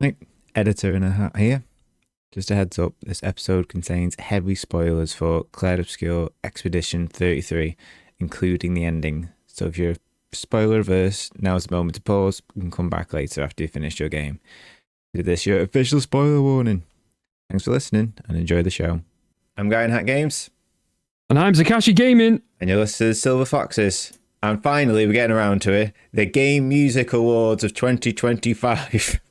Hey, editor in a hat here. Just a heads up, this episode contains heavy spoilers for Clair Obscur Expedition 33, including the ending. So if you're spoiler averse, now's the moment to pause. You can come back later after you finish your game. Is this your official spoiler warning? Thanks for listening and enjoy the show. I'm GUYINAHATGAMES. And I'm Zakashi Gaming. And you're listening to Silver Foxes. And finally, we're getting around to it. The Game Music Awards of 2025.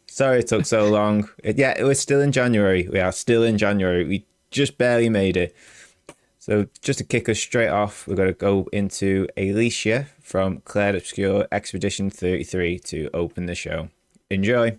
Sorry it took so long. We're still in January. We are still in January. We just barely made it. So just to kick us straight off, we're going to go into Alicia from Clair Obscur Expedition 33 to open the show. Enjoy.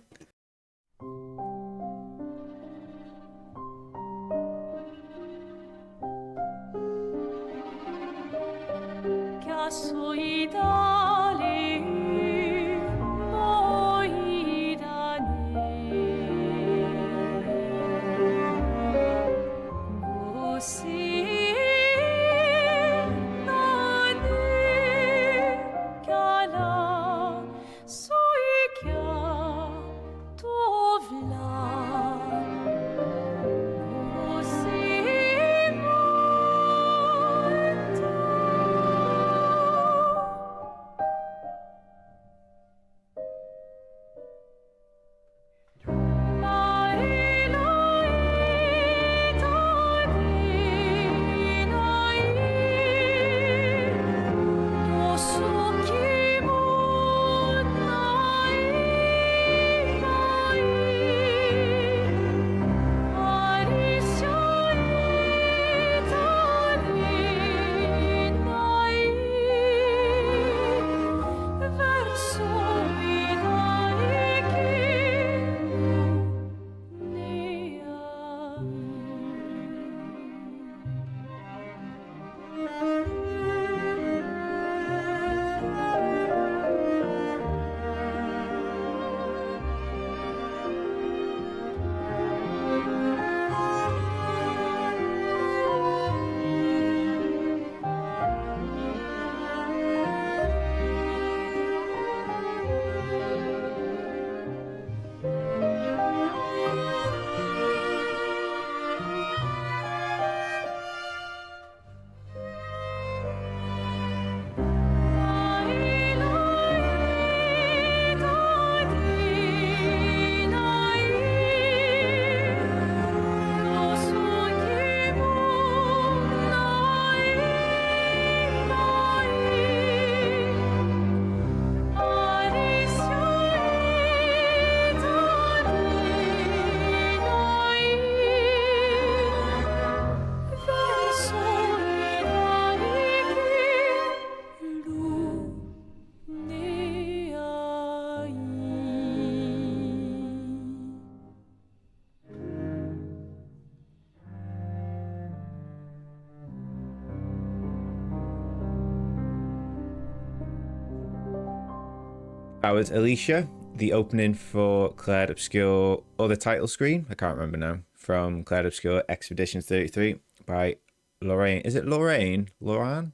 That was Alicia, the opening for Clair Obscur, or the title screen, I can't remember now, from Clair Obscur Expedition 33 by Loiren. Is it Loiren? Loiren.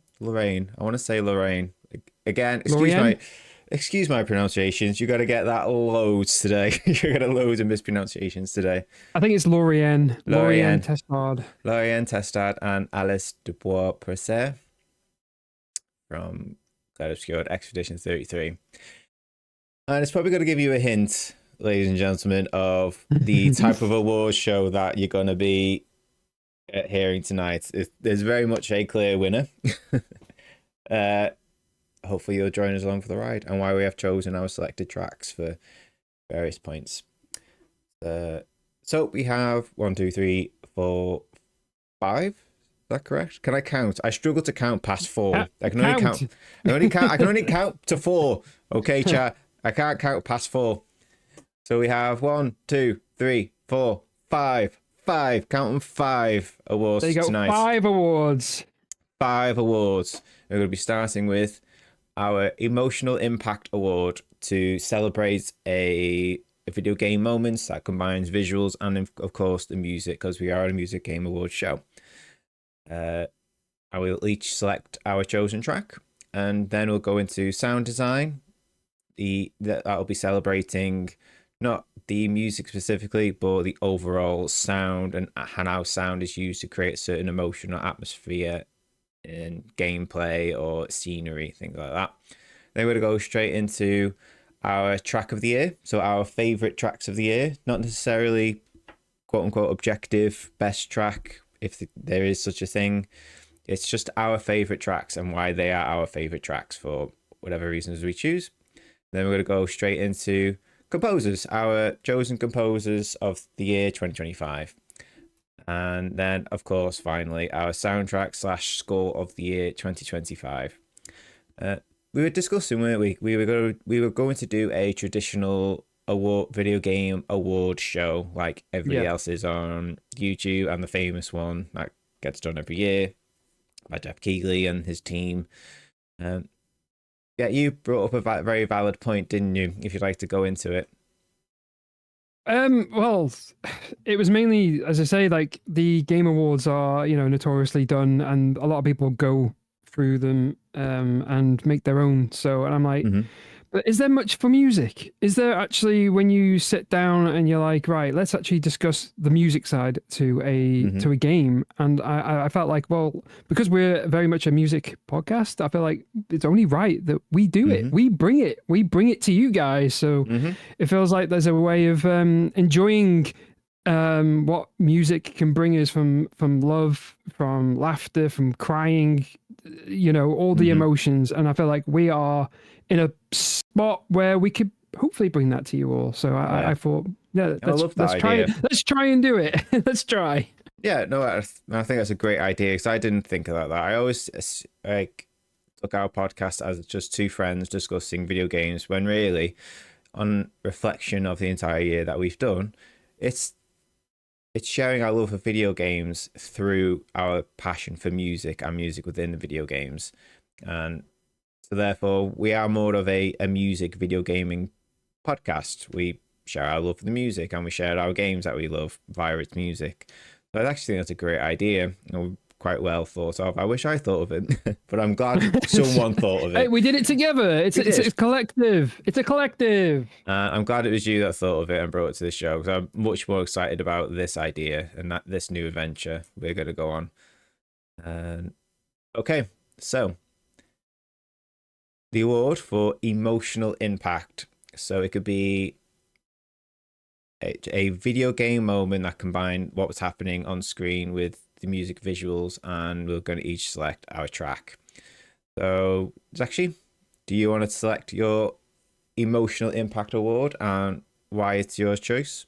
I want to say Loiren. Again, excuse my pronunciations. You got to get that loads today. You got loads of mispronunciations today. I think it's Loiren. Testard. Loiren, Testard, and Alice Duport-Percier from Clair Obscur Expedition 33. And it's probably going to give you a hint, ladies and gentlemen, of the type of award show that you're going to be hearing tonight. There's very much a clear winner. Hopefully you'll join us along for the ride and why we have chosen our selected tracks for various points. So we have 1, 2, 3, 4, 5. Is that correct? Can I count? I struggle to count past 4. I can only count to 4. Okay, chat. I can't count past 4. So we have 1, 2, 3, 4, 5. Count them 5 awards there you go, tonight. 5 awards. 5 awards. We're going to be starting with our Emotional Impact Award to celebrate a video game moments that combines visuals and, of course, the music, because we are a music game awards show. I will each select our chosen track, and then we'll go into sound design. That'll be celebrating not the music specifically, but the overall sound and how sound is used to create certain emotional atmosphere in gameplay or scenery, things like that. Then we're going to go straight into our track of the year. So our favorite tracks of the year, not necessarily quote unquote objective best track, if there is such a thing. It's just our favorite tracks and why they are our favorite tracks for whatever reasons we choose. Then we're going to go straight into composers, our chosen composers of the year 2025. And then, of course, finally, our soundtrack / score of the year 2025. We were discussing, weren't we? We were going to do a traditional video game award show like everybody else is on YouTube, and the famous one that gets done every year by Jeff Keighley and his team. Yeah, you brought up a very valid point, didn't you? If you'd like to go into it. Well, it was mainly, as I say, like the Game Awards are, notoriously done, and a lot of people go through them and make their own. So, and I'm like, but is there much for music? Is there actually, when you sit down and you're like, right, let's actually discuss the music side to a game? And I felt like, well, because we're very much a music podcast, I feel like it's only right that we do it. We bring it to you guys. So it feels like there's a way of enjoying what music can bring us from love, from laughter, from crying, all the emotions. And I feel like we are in a spot where we could hopefully bring that to you all. So I thought, let's try and do it. Let's try. Yeah, no, I think that's a great idea, because I didn't think about that. I always look at our podcast as just two friends discussing video games, when really, on reflection of the entire year that we've done, it's sharing our love for video games through our passion for music and music within the video games. And so therefore, we are more of a music video gaming podcast. We share our love for the music, and we share our games that we love via its music. So I actually think that's a great idea. Quite well thought of. I wish I thought of it, but I'm glad someone thought of it. Hey, we did it together. It's a collective. It's a collective. I'm glad it was you that thought of it and brought it to the show, because I'm much more excited about this idea and this new adventure we're going to go on. Okay, so the award for emotional impact. So it could be a video game moment that combined what was happening on screen with the music visuals, and we're going to each select our track. So Zakashi, do you want to select your emotional impact award and why it's your choice?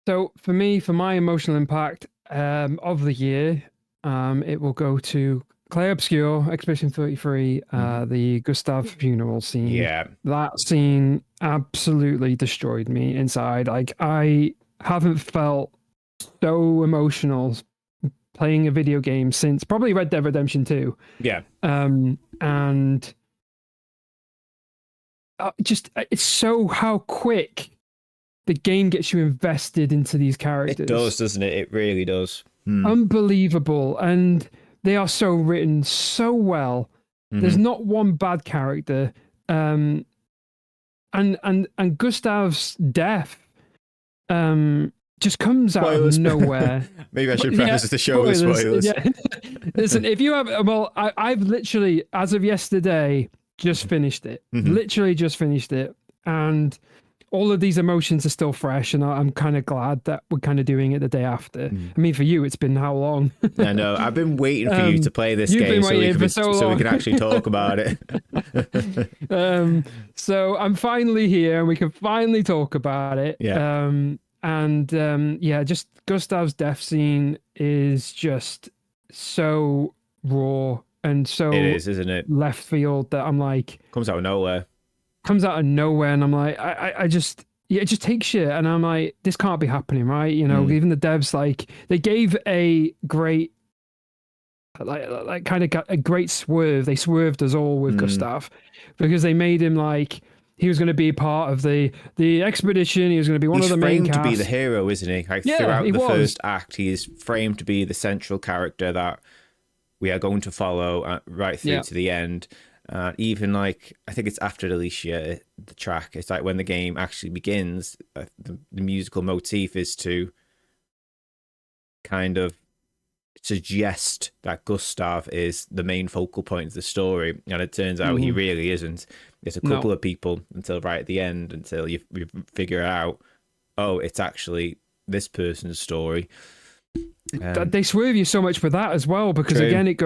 So for me, for my emotional impact of the year, it will go to Clair Obscur, Expedition 33, the Gustav funeral scene. Yeah. That scene absolutely destroyed me inside. Like, I haven't felt so emotional playing a video game since probably Red Dead Redemption 2. Yeah. And it's so how quick the game gets you invested into these characters. It does, doesn't it? It really does. Unbelievable. And they are so written so well. There's not one bad character. And Gustav's death just comes out of nowhere. Maybe I should preface the show with spoilers. Yeah. Listen, if you have, I've literally, as of yesterday, just finished it. Literally just finished it. And all of these emotions are still fresh, and I'm kind of glad that we're kind of doing it the day after. I mean, for you, it's been how long? I know. I've been waiting for you to play this game so we can actually talk about it. So I'm finally here, and we can finally talk about it. Yeah. Just Gustav's death scene is just so raw and so it is, isn't it? Left field that I'm like, comes out of nowhere, and I'm like, it just takes you, and I'm like, this can't be happening, right? Even the devs, like, they gave a great like kind of a great swerve. They swerved us all with Gustav, because they made him like he was going to be part of the expedition. He was going to be one of the main cast. He's framed to be the hero, isn't he? Like, throughout the first act, he is framed to be the central character that we are going to follow right through to the end. Even like, I think it's after Alicia, the track, it's like when the game actually begins, the musical motif is to kind of suggest that Gustav is the main focal point of the story, and it turns out he really isn't. It's a couple of people until right at the end, until you figure out, oh, it's actually this person's story. They swerve you so much with that as well, because again, it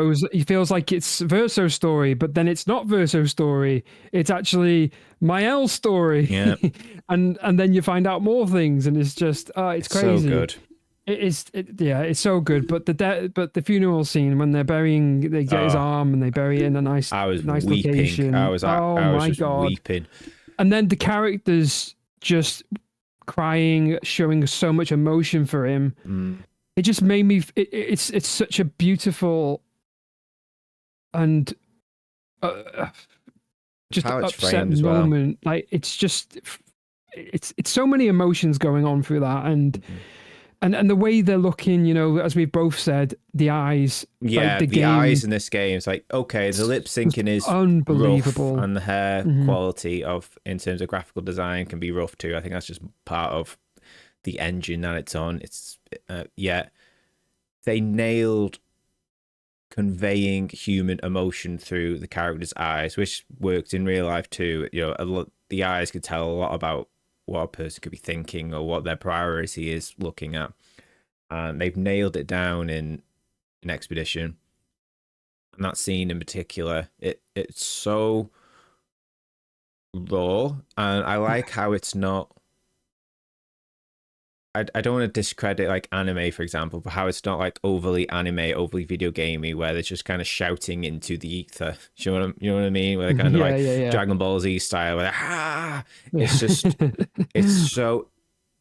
feels like it's Verso's story, but then it's not Verso's story. It's actually Mael's story. Yeah. and then you find out more things, and it's just it's crazy. So good. It's so good. But the funeral scene when they get his arm and they bury it in a nice weeping. location. I was just weeping. And then the characters just crying, showing so much emotion for him. It just made me. It's such a beautiful and just upset moment. Well. Like it's so many emotions going on through that, and the way they're looking. You know, as we've both said, the eyes. Yeah, like the eyes in this game. It's like, okay, the lip syncing is unbelievable, rough, and the hair quality in terms of graphical design can be rough too. I think that's just part of the engine that it's on. It's they nailed conveying human emotion through the character's eyes, which worked in real life too. You know, the eyes could tell a lot about what a person could be thinking or what their priority is looking at, and they've nailed it down in Expedition. And that scene in particular, it's so raw, and I like how it's not. I don't want to discredit like anime, for example, but how it's not like overly anime, overly video gamey, where they're just kind of shouting into the ether. You know what I mean? Where they're kind of Dragon Ball Z style, where it's just it's so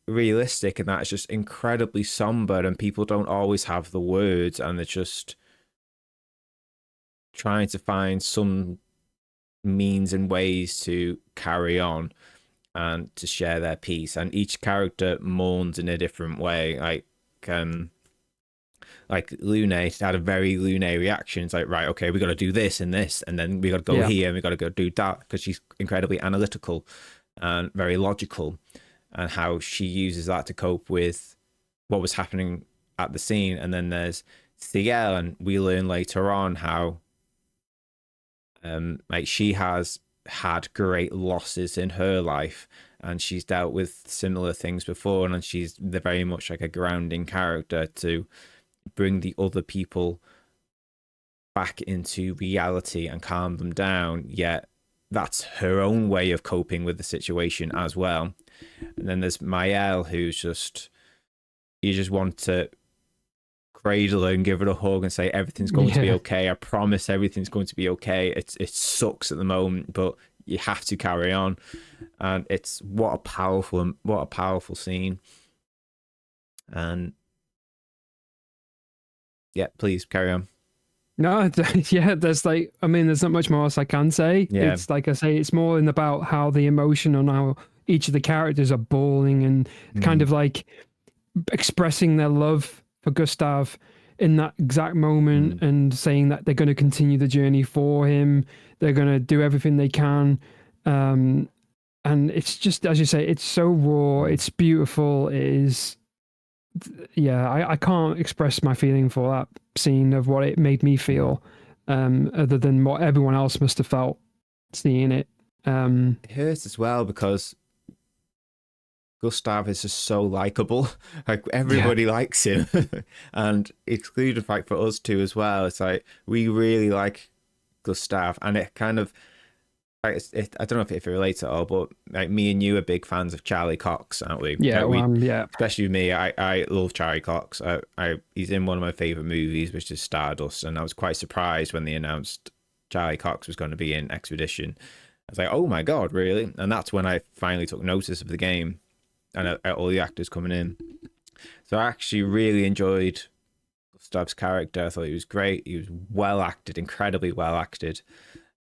realistic, and that's just incredibly somber, and people don't always have the words, and they're just trying to find some means and ways to carry on and to share their piece, and each character mourns in a different way. Like Lune had a very Lune reaction. It's like, right, okay, we got to do this and this, and then we got to go here and we got to go do that, because she's incredibly analytical and very logical, and how she uses that to cope with what was happening at the scene. And then there's Thiel, and we learn later on how like she has had great losses in her life, and she's dealt with similar things before, and she's very much like a grounding character to bring the other people back into reality and calm them down, yet that's her own way of coping with the situation as well. And then there's Mael, who's just, you just want to cradle her and give her a hug and say everything's going to be okay. I promise everything's going to be okay. It sucks at the moment, but you have to carry on. And it's what a powerful scene. And yeah, please carry on. No, there's there's not much more else I can say. Yeah. It's like I say, it's more about how the emotion and how each of the characters are bawling and kind of like expressing their love for Gustav in that exact moment, and saying that they're going to continue the journey for him. They're going to do everything they can. And it's just, as you say, it's so raw. It's beautiful. It is. Yeah, I can't express my feeling for that scene of what it made me feel, other than what everyone else must have felt seeing it. It hurts as well because Gustav is just so likable. Like everybody likes him, and excluded fact for us too as well. It's like we really like Gustav, and it kind of like I don't know if it relates at all, but like me and you are big fans of Charlie Cox, aren't we? Yeah, Especially me. I love Charlie Cox. He's in one of my favorite movies, which is Stardust, and I was quite surprised when they announced Charlie Cox was going to be in Expedition. I was like, oh my god, really? And that's when I finally took notice of the game and all the actors coming in. So I actually really enjoyed Gustav's character. I thought he was great. He was well acted, incredibly well acted.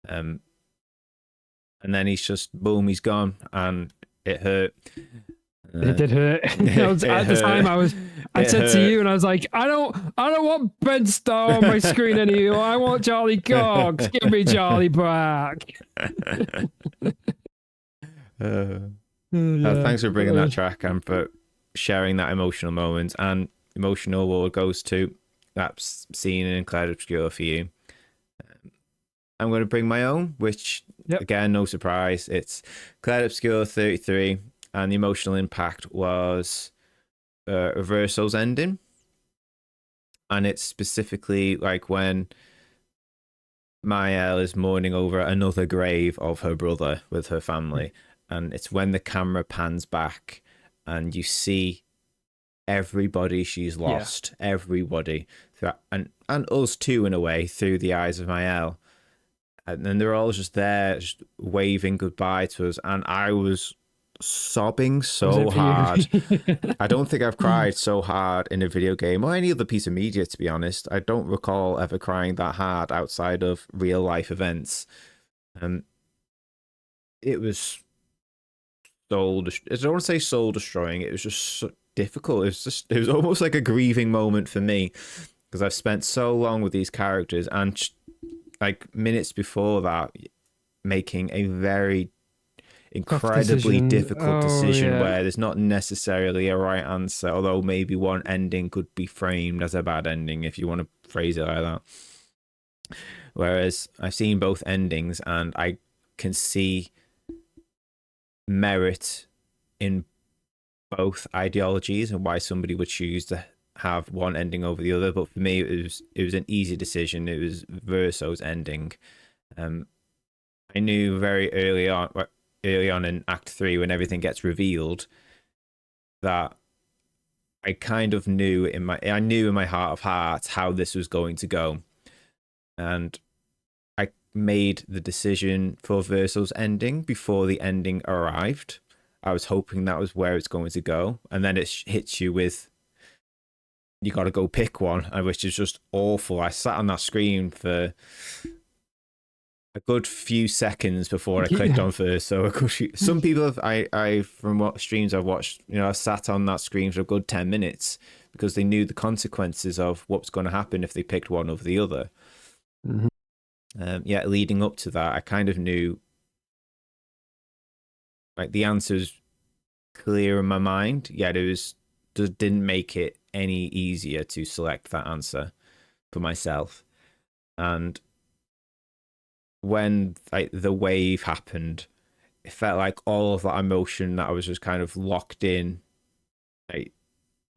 And then he's just boom, he's gone, and it hurt. It did hurt. At the time, I said to you, and I was like, I don't want Ben Starr on my screen anymore. I want Charlie Cox. Give me Charlie back. Thanks for bringing that track and for sharing that emotional moment. And emotional award goes to that scene in Clair Obscur for you. I'm going to bring my own, which, again, no surprise. It's Clair Obscur 33, and the emotional impact was Reverso's ending. And it's specifically like when Maëlle is mourning over another grave of her brother with her family. And it's when the camera pans back and you see everybody she's lost, everybody, and us too, in a way, through the eyes of Maëlle. And then they're all just there, just waving goodbye to us. And I was sobbing so hard. I don't think I've cried so hard in a video game or any other piece of media, to be honest. I don't recall ever crying that hard outside of real life events. It was soul. I don't want to say soul destroying. It was just so difficult. It was almost like a grieving moment for me, because I've spent so long with these characters, and like minutes before that, making a very incredibly difficult decision where there's not necessarily a right answer, although maybe one ending could be framed as a bad ending if you want to phrase it like that. Whereas I've seen both endings and I can see merit in both ideologies and why somebody would choose to have one ending over the other. But for me, it was an easy decision. It was Verso's ending. I knew very early on in Act 3, when everything gets revealed, that I kind of knew in my heart of hearts how this was going to go. And I made the decision for Verso's ending before the ending arrived. I was hoping that was where it's going to go. And then it hits you with, you got to go pick one, which is just awful. I sat on that screen for a good few seconds before I clicked on first. So some people have, from what streams I've watched, I sat on that screen for a good 10 minutes because they knew the consequences of what was going to happen if they picked one over the other. Leading up to that, I kind of knew, like, the answer's clear in my mind, yet didn't make it any easier to select that answer for myself. And when the wave happened, it felt like all of that emotion that I was just kind of locked in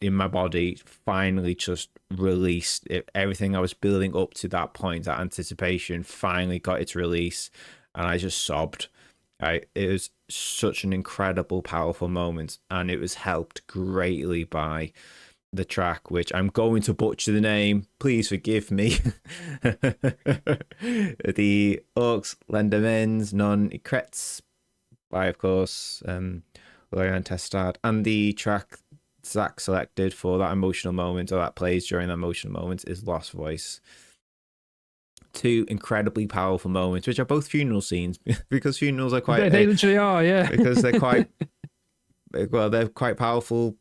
my body finally just released. Everything I was building up to that point, that anticipation, finally got its release, and I just sobbed. It was such an incredible, powerful moment, and it was helped greatly by the track, which I'm going to butcher the name, please forgive me. The Orcs Lendemains non Écrits by, of course, Loiren Testard, and the track Zach selected for that emotional moment, or that plays during that emotional moment, is Lost Voice. Two incredibly powerful moments, which are both funeral scenes, because funerals are quite... They literally are, yeah. Because they're quite... well, they're quite powerful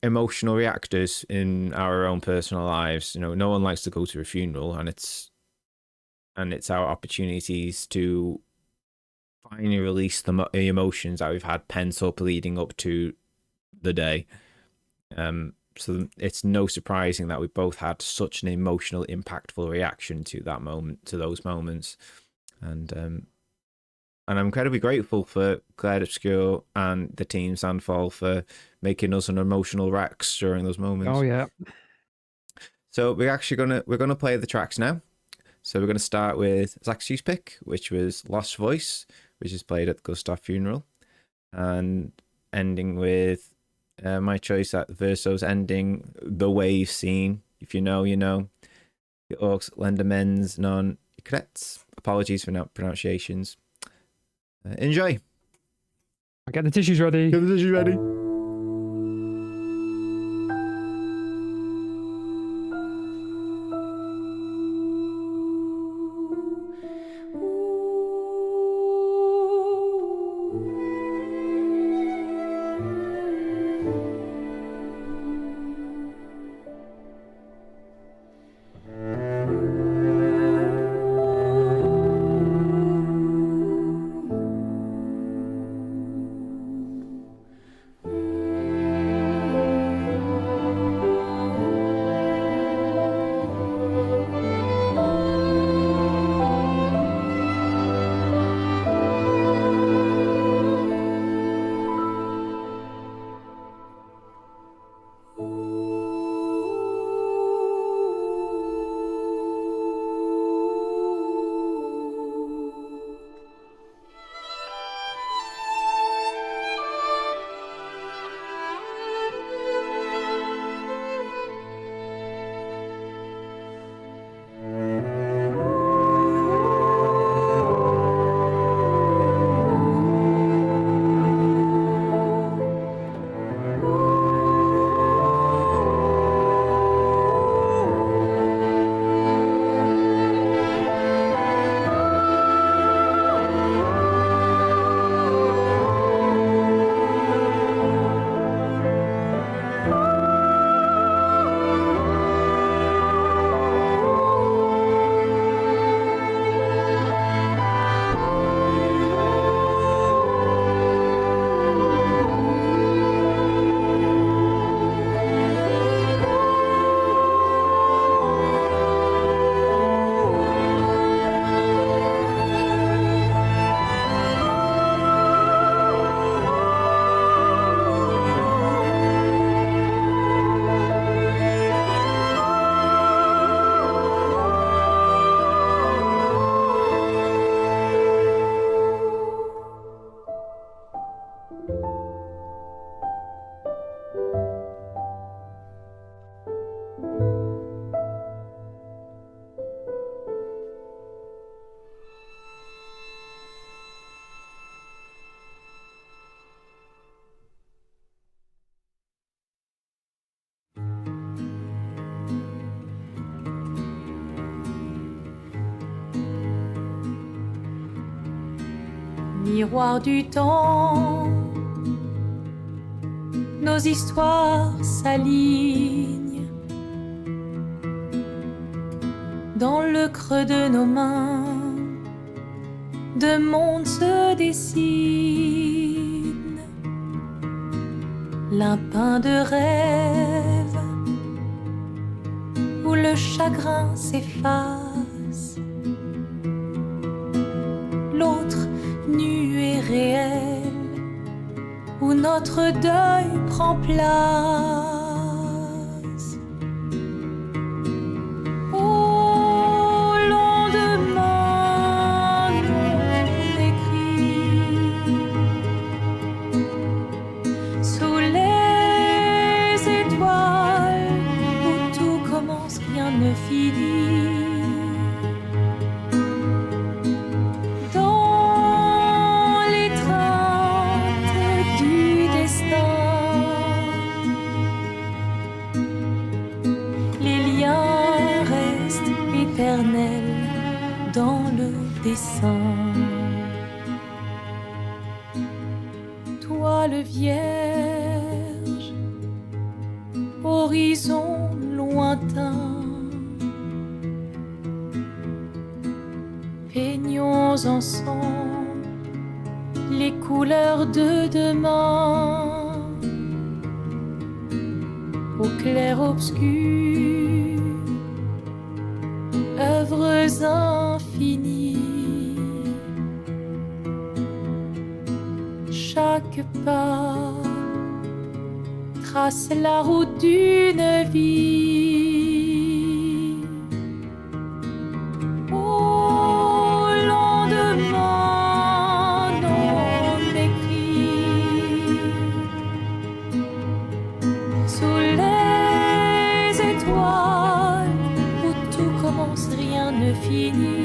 emotional reactors in our own personal lives. No one likes to go to a funeral, and it's our opportunities to finally release the emotions that we've had pent up leading up to the day. So it's no surprising that we both had such an emotional, impactful reaction to that moment, to those moments. And I'm incredibly grateful for Clair Obscur and the team Sandfall for making us an emotional wrecks during those moments. Oh yeah. So we're gonna play the tracks now. So we're gonna start with Zakashi's pick, which was Lost Voice, which is played at Gustav funeral, and ending with my choice at Verso's ending, the wave scene. If you know, you know. The Orcs Lendemains non Écrits. Apologies for pronunciations. Enjoy. I'll get the tissues ready. Get the tissues ready. miroir du temps, nos histoires s'alignent. Dans le creux de nos mains, deux mondes se dessinent. L'un peint de rêve, où le chagrin s'efface. L'autre nu et réel, où notre deuil prend place. Au lendemain non écrit, sous les étoiles, où tout commence, rien ne finit. Dans le dessin, toile vierge, horizon lointain, peignons ensemble les couleurs de demain, au clair obscur, œuvres infinies. Chaque pas trace la route d'une vie. Au lendemain non écrit, sous les étoiles, où tout commence, rien ne finit.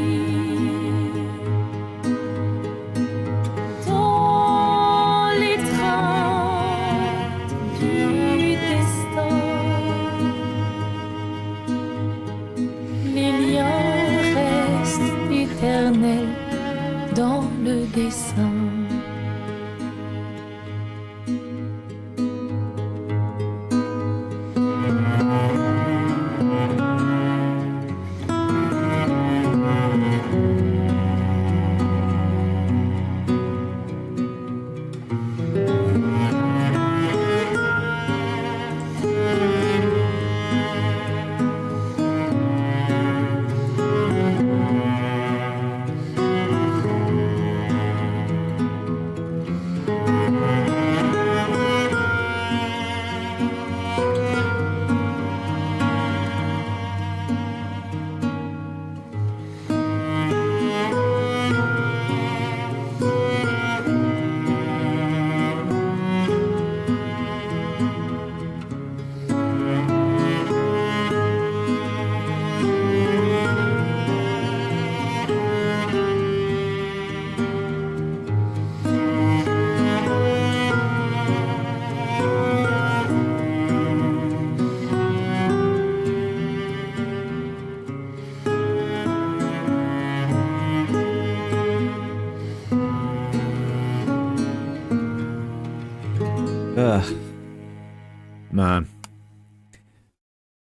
Dans l'étreinte du destin, les liens restent éternels dans le dessin. Man.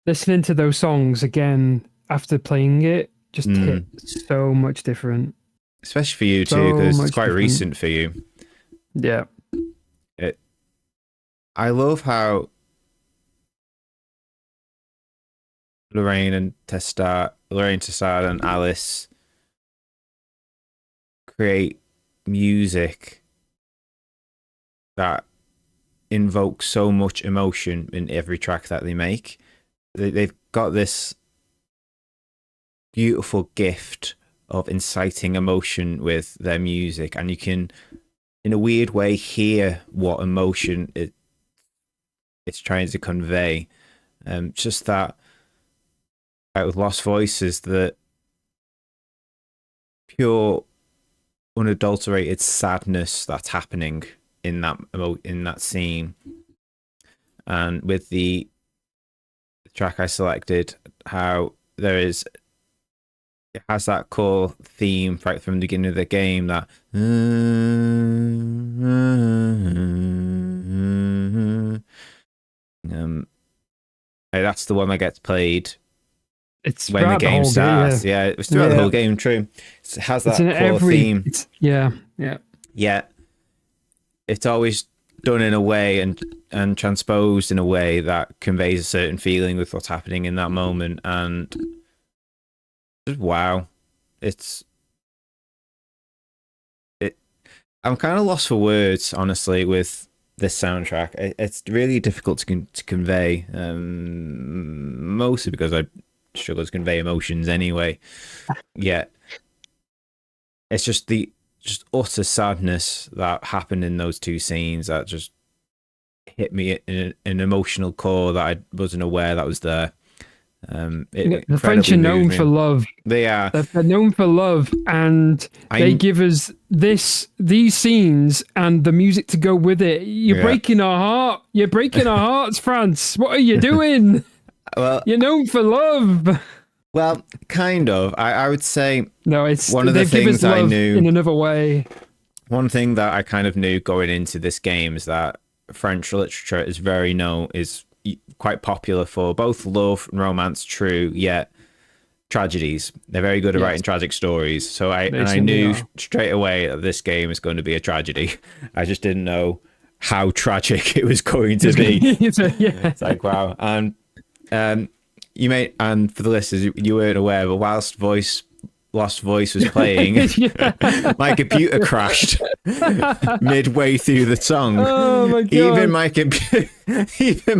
Listening to those songs again after playing it just hit so much different. Especially for you too, because it's quite recent for you. Yeah. I love how Loiren, Testard and Alice create music that invokes so much emotion in every track that they make. They've got this beautiful gift of inciting emotion with their music, and you can, in a weird way, hear what emotion it's trying to convey. Just that, like with Lost Voices, that pure, unadulterated sadness that's happening in that scene. And with the track I selected, how there is it has that core theme right from the beginning of the game. That that's the one that gets played. It's when the game starts. Yeah, it's throughout the whole game. True, it has that core theme. Yeah. It's always done in a way and transposed in a way that conveys a certain feeling with what's happening in that moment, and just wow, I'm kind of lost for words, honestly, with this soundtrack. It's really difficult to convey, mostly because I struggle to convey emotions anyway. Yeah, it's just utter sadness that happened in those two scenes that just hit me in an emotional core that I wasn't aware that was there. The French are known for love. They are. They're known for love, and they give us these scenes and the music to go with it. You're breaking our heart. You're breaking our hearts, France. What are you doing? Well, you're known for love. Well, kind of. I would say no. It's one of the things I knew in another way. One thing that I kind of knew going into this game is that French literature is quite popular for both love and romance, true, yet tragedies. They're very good at writing tragic stories. So I knew straight away that this game is going to be a tragedy. I just didn't know how tragic it was going to be. It's like, wow. And and for the listeners, you weren't aware, but whilst Lost Voice was playing, my computer crashed midway through the song. Oh my god! Even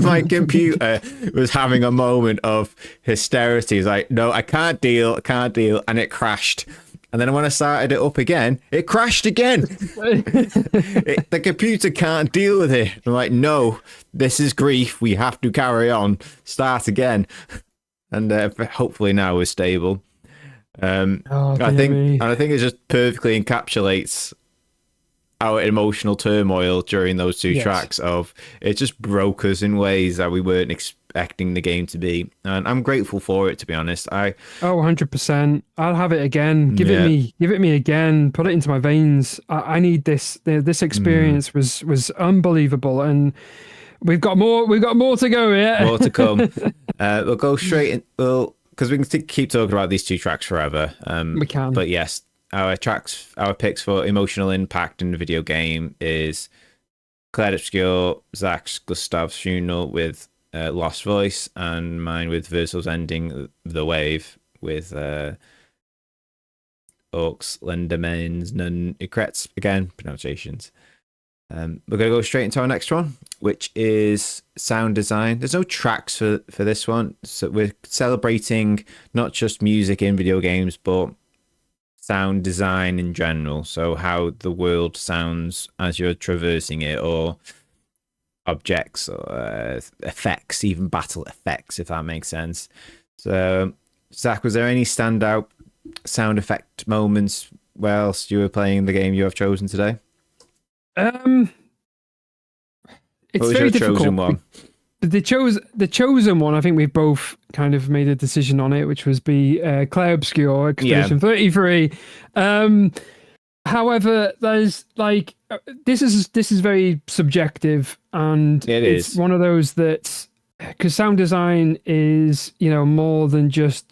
my computer was having a moment of hysteria. It's like, no, I can't deal, and it crashed. And then when I started it up again, it crashed again. The computer can't deal with it. I'm like, no, this is grief. We have to carry on. Start again. And hopefully now we're stable. I think it just perfectly encapsulates our emotional turmoil during those two tracks. It just broke us in ways that we weren't expecting the game to be, and I'm grateful for it, to be honest. 100%. I'll have it again. Give it me again. Put it into my veins. I need this. This experience was unbelievable, and we've got more to go. More to come. We'll go straight in. Because we can keep talking about these two tracks forever. We can. But yes, our picks for emotional impact in the video game is Clair Obscur, Zach's Gustav's Funeral with Lost Voice, and mine with Versal's Ending, The Wave with Orcs, Lendemains, and Écrits. Again, pronunciations. We're going to go straight into our next one, which is sound design. There's no tracks for this one, so we're celebrating not just music in video games, but sound design in general. So how the world sounds as you're traversing it, or objects, or effects, even battle effects, if that makes sense. So, Zach, was there any standout sound effect moments whilst you were playing the game you have chosen today? It's very difficult. Chosen one? The chosen one, I think we've both kind of made a decision on it, which was Clair Obscur Expedition 33. However, there's this is very subjective, and it's one of those that, because sound design is more than just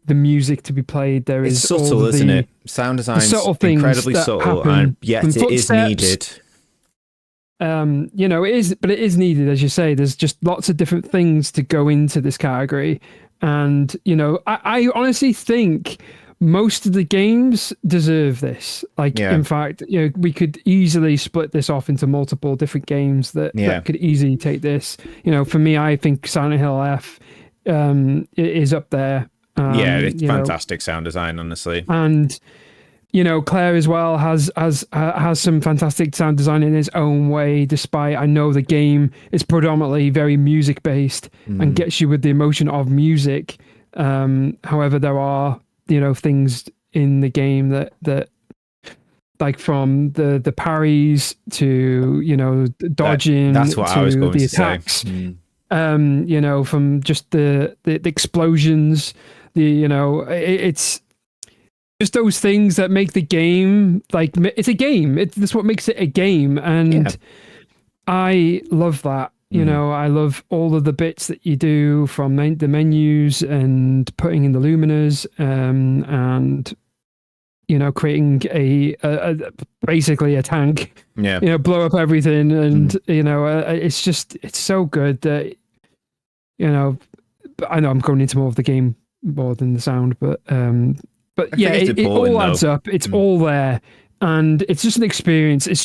the music to be played. It's subtle, isn't it? Sound design is incredibly subtle, and yet it is needed. It is needed, as you say. There's just lots of different things to go into this category, and I honestly think most of the games deserve this. In fact, we could easily split this off into multiple different games that could easily take this. For me, I think Silent Hill F is up there. It's fantastic sound design, honestly. And Clair as well has some fantastic sound design in its own way, despite I know the game is predominantly very music based and gets you with the emotion of music. However, there are things in the game that like from the parries to dodging, that's what I was going the to attacks. Say. From just the explosions, it's just those things that make the game like it's a game. That's what makes it a game, and I love that. You know, I love all of the bits that you do from the menus and putting in the luminas, and you know, creating a basically a tank. Yeah. You know, blow up everything, and you know, it's so good that, you know, I know I'm going into more of the game more than the sound, but yeah, it all adds up. It's all there, and it's just an experience. It's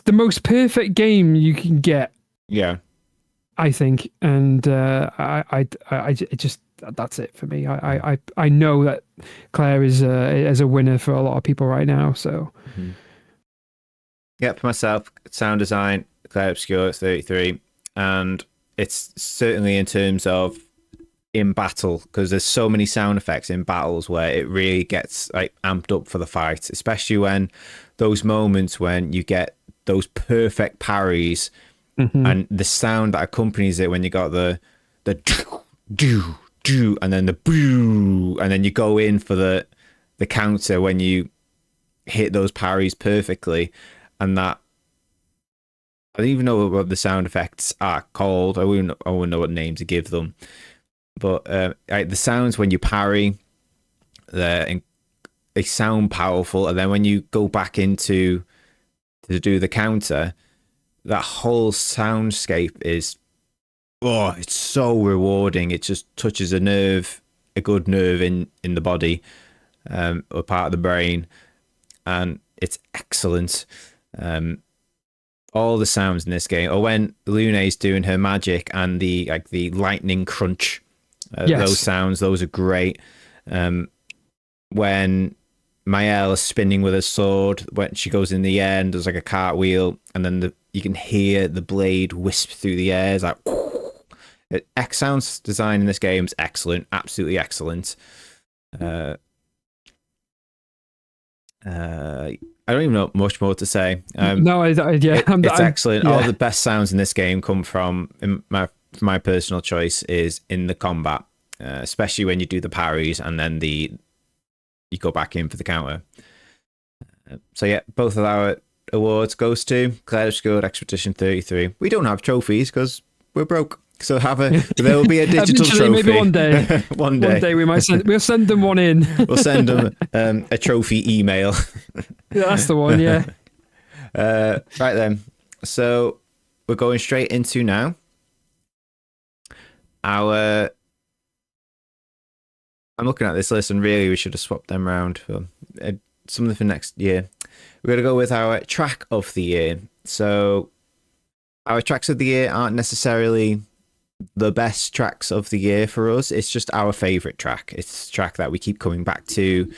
the most perfect game you can get. Yeah, I think, and I just that's it for me. I know that Clair is a winner for a lot of people right now. So, yeah, for myself, sound design, Clair Obscur at 33, and it's certainly in terms of in battle, because there's so many sound effects in battles where it really gets like amped up for the fight, especially when those moments when you get those perfect parries. And the sound that accompanies it when you got the do and then the boo, and then you go in for the counter when you hit those parries perfectly, and that I don't even know what the sound effects are called. I wouldn't know what name to give them, but the sounds when you parry, they sound powerful, and then when you go back into to do the counter, that whole soundscape is, it's so rewarding. It just touches a good nerve in the body, or part of the brain, and it's excellent. All the sounds in this game, or when Lune's doing her magic and the lightning crunch, those sounds, those are great. When Maëlle is spinning with her sword, when she goes in the air and does like a cartwheel, and then you can hear the blade wisp through the air. It's like sound design in this game is excellent, absolutely excellent. I don't even know much more to say. It's excellent. All the best sounds in this game come from my personal choice is in the combat, especially when you do the parries and then you go back in for the counter. So yeah, both of our awards goes to Clair Obscur Expedition 33. We don't have trophies because we're broke. So there will be a digital trophy. Maybe one day. One day we'll send them one in. We'll send them a trophy email. Yeah, that's the one. Yeah. Right then. So we're going straight into now I'm looking at this list, and really we should have swapped them around for something for next year. We're going to go with our track of the year. So our tracks of the year aren't necessarily the best tracks of the year for us. It's just our favorite track. It's a track that we keep coming back to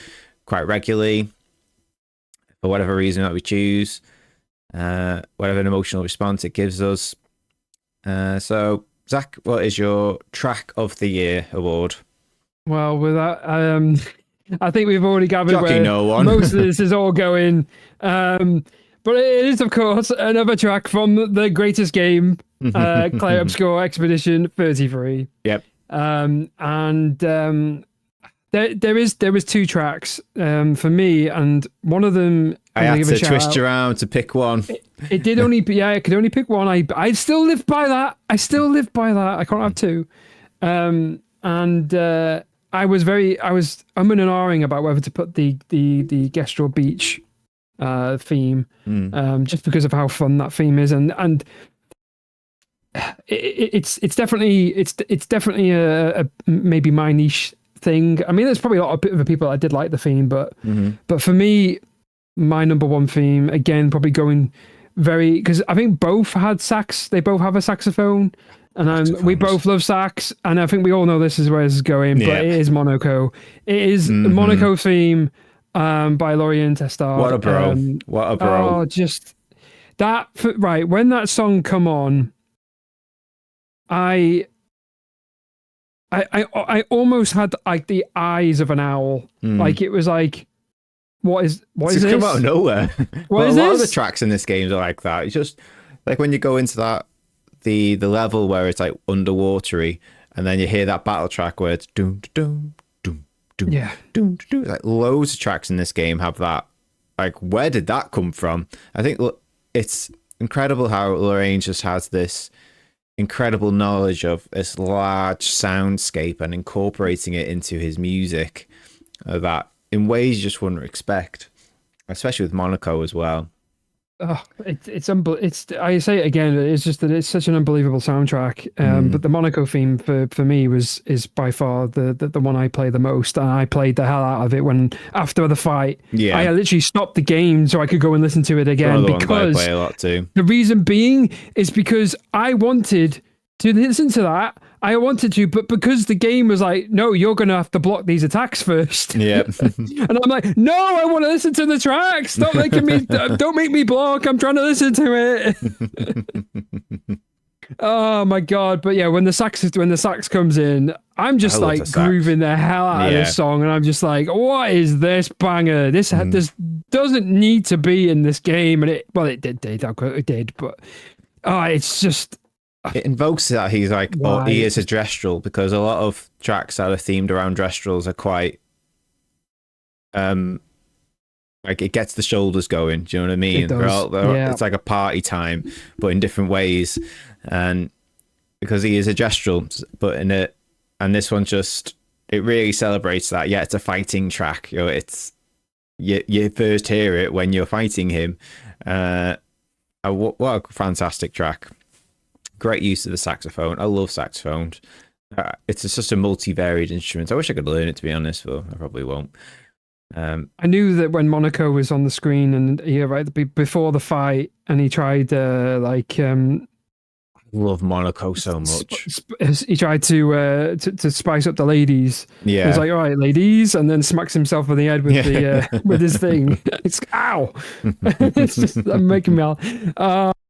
quite regularly for whatever reason that we choose, whatever an emotional response it gives us. So Zach, what is your track of the year award? Well, with that, I think we've already gathered where most of this is all going. But it is, of course, another track from the greatest game, Clair Obscur Expedition 33. Yep. There was two tracks for me, and one of them I had to twist you around to pick one. It did only be, I could only pick one. I still live by that. I can't have two. I was umming and ahhing about whether to put the Gestrel Beach theme, just because of how fun that theme is, and it's definitely a maybe my niche thing. I mean, there's probably a lot of people that did like the theme, but for me, my number one theme, again, probably going because I think both had sax. They both have a saxophone. And we both love sax, and I think we all know this is where this is going, but it is Monoco. It is the Monoco theme by Loiren Testard. What a bro. What a bro. Oh, just that, right, when that song come on, I almost had like the eyes of an owl. Like it was like, what is this? Come out of nowhere. What is this? A lot this? of the tracks in this game are like that. It's just like when you go into that the level where it's like underwatery, and then you hear that battle track where it's doom doom doom Yeah. Like loads of tracks in this game have that. Like, where did that come from? I think it's incredible how Loiren just has this incredible knowledge of this large soundscape and incorporating it into his music that in ways you just wouldn't expect, especially with Monaco as well. Oh, it's I say it again, it's just that it's such an unbelievable soundtrack. But the Monaco theme for me is by far the one I play the most, and I played the hell out of it when after the fight. Yeah, I literally stopped the game so I could go and listen to it again, because I play a lot too. The reason being is because I wanted to listen to that. I wanted to, but because the game was like, no, you're going to have to block these attacks first. Yeah. And I'm like, no, I want to listen to the tracks. Stop making me, don't make me block. I'm trying to listen to it. Oh my God. But yeah, when the sax comes in, I'm just like grooving the hell out of this song. And I'm just like, what is this banger? This doesn't need to be in this game. And it did, but it's just, it invokes that he's like, he is a Drestrel, because a lot of tracks that are themed around Drestrels are quite, like it gets the shoulders going. Do you know what I mean? It does. It's like a party time, but in different ways. And because he is a Drestrel, but and this one it really celebrates that. Yeah, it's a fighting track. You know, it's you first hear it when you're fighting him. What a fantastic track. Great use of the saxophone. I love saxophones. It's just a multi-varied instrument. I wish I could learn it, to be honest, but I probably won't. I knew that when Monaco was on the screen and before the fight, and he tried I love Monaco so much. He tried to spice up the ladies. Yeah, he's like, all right, ladies, and then smacks himself on the head with the with his thing. It's ow! It's just making me.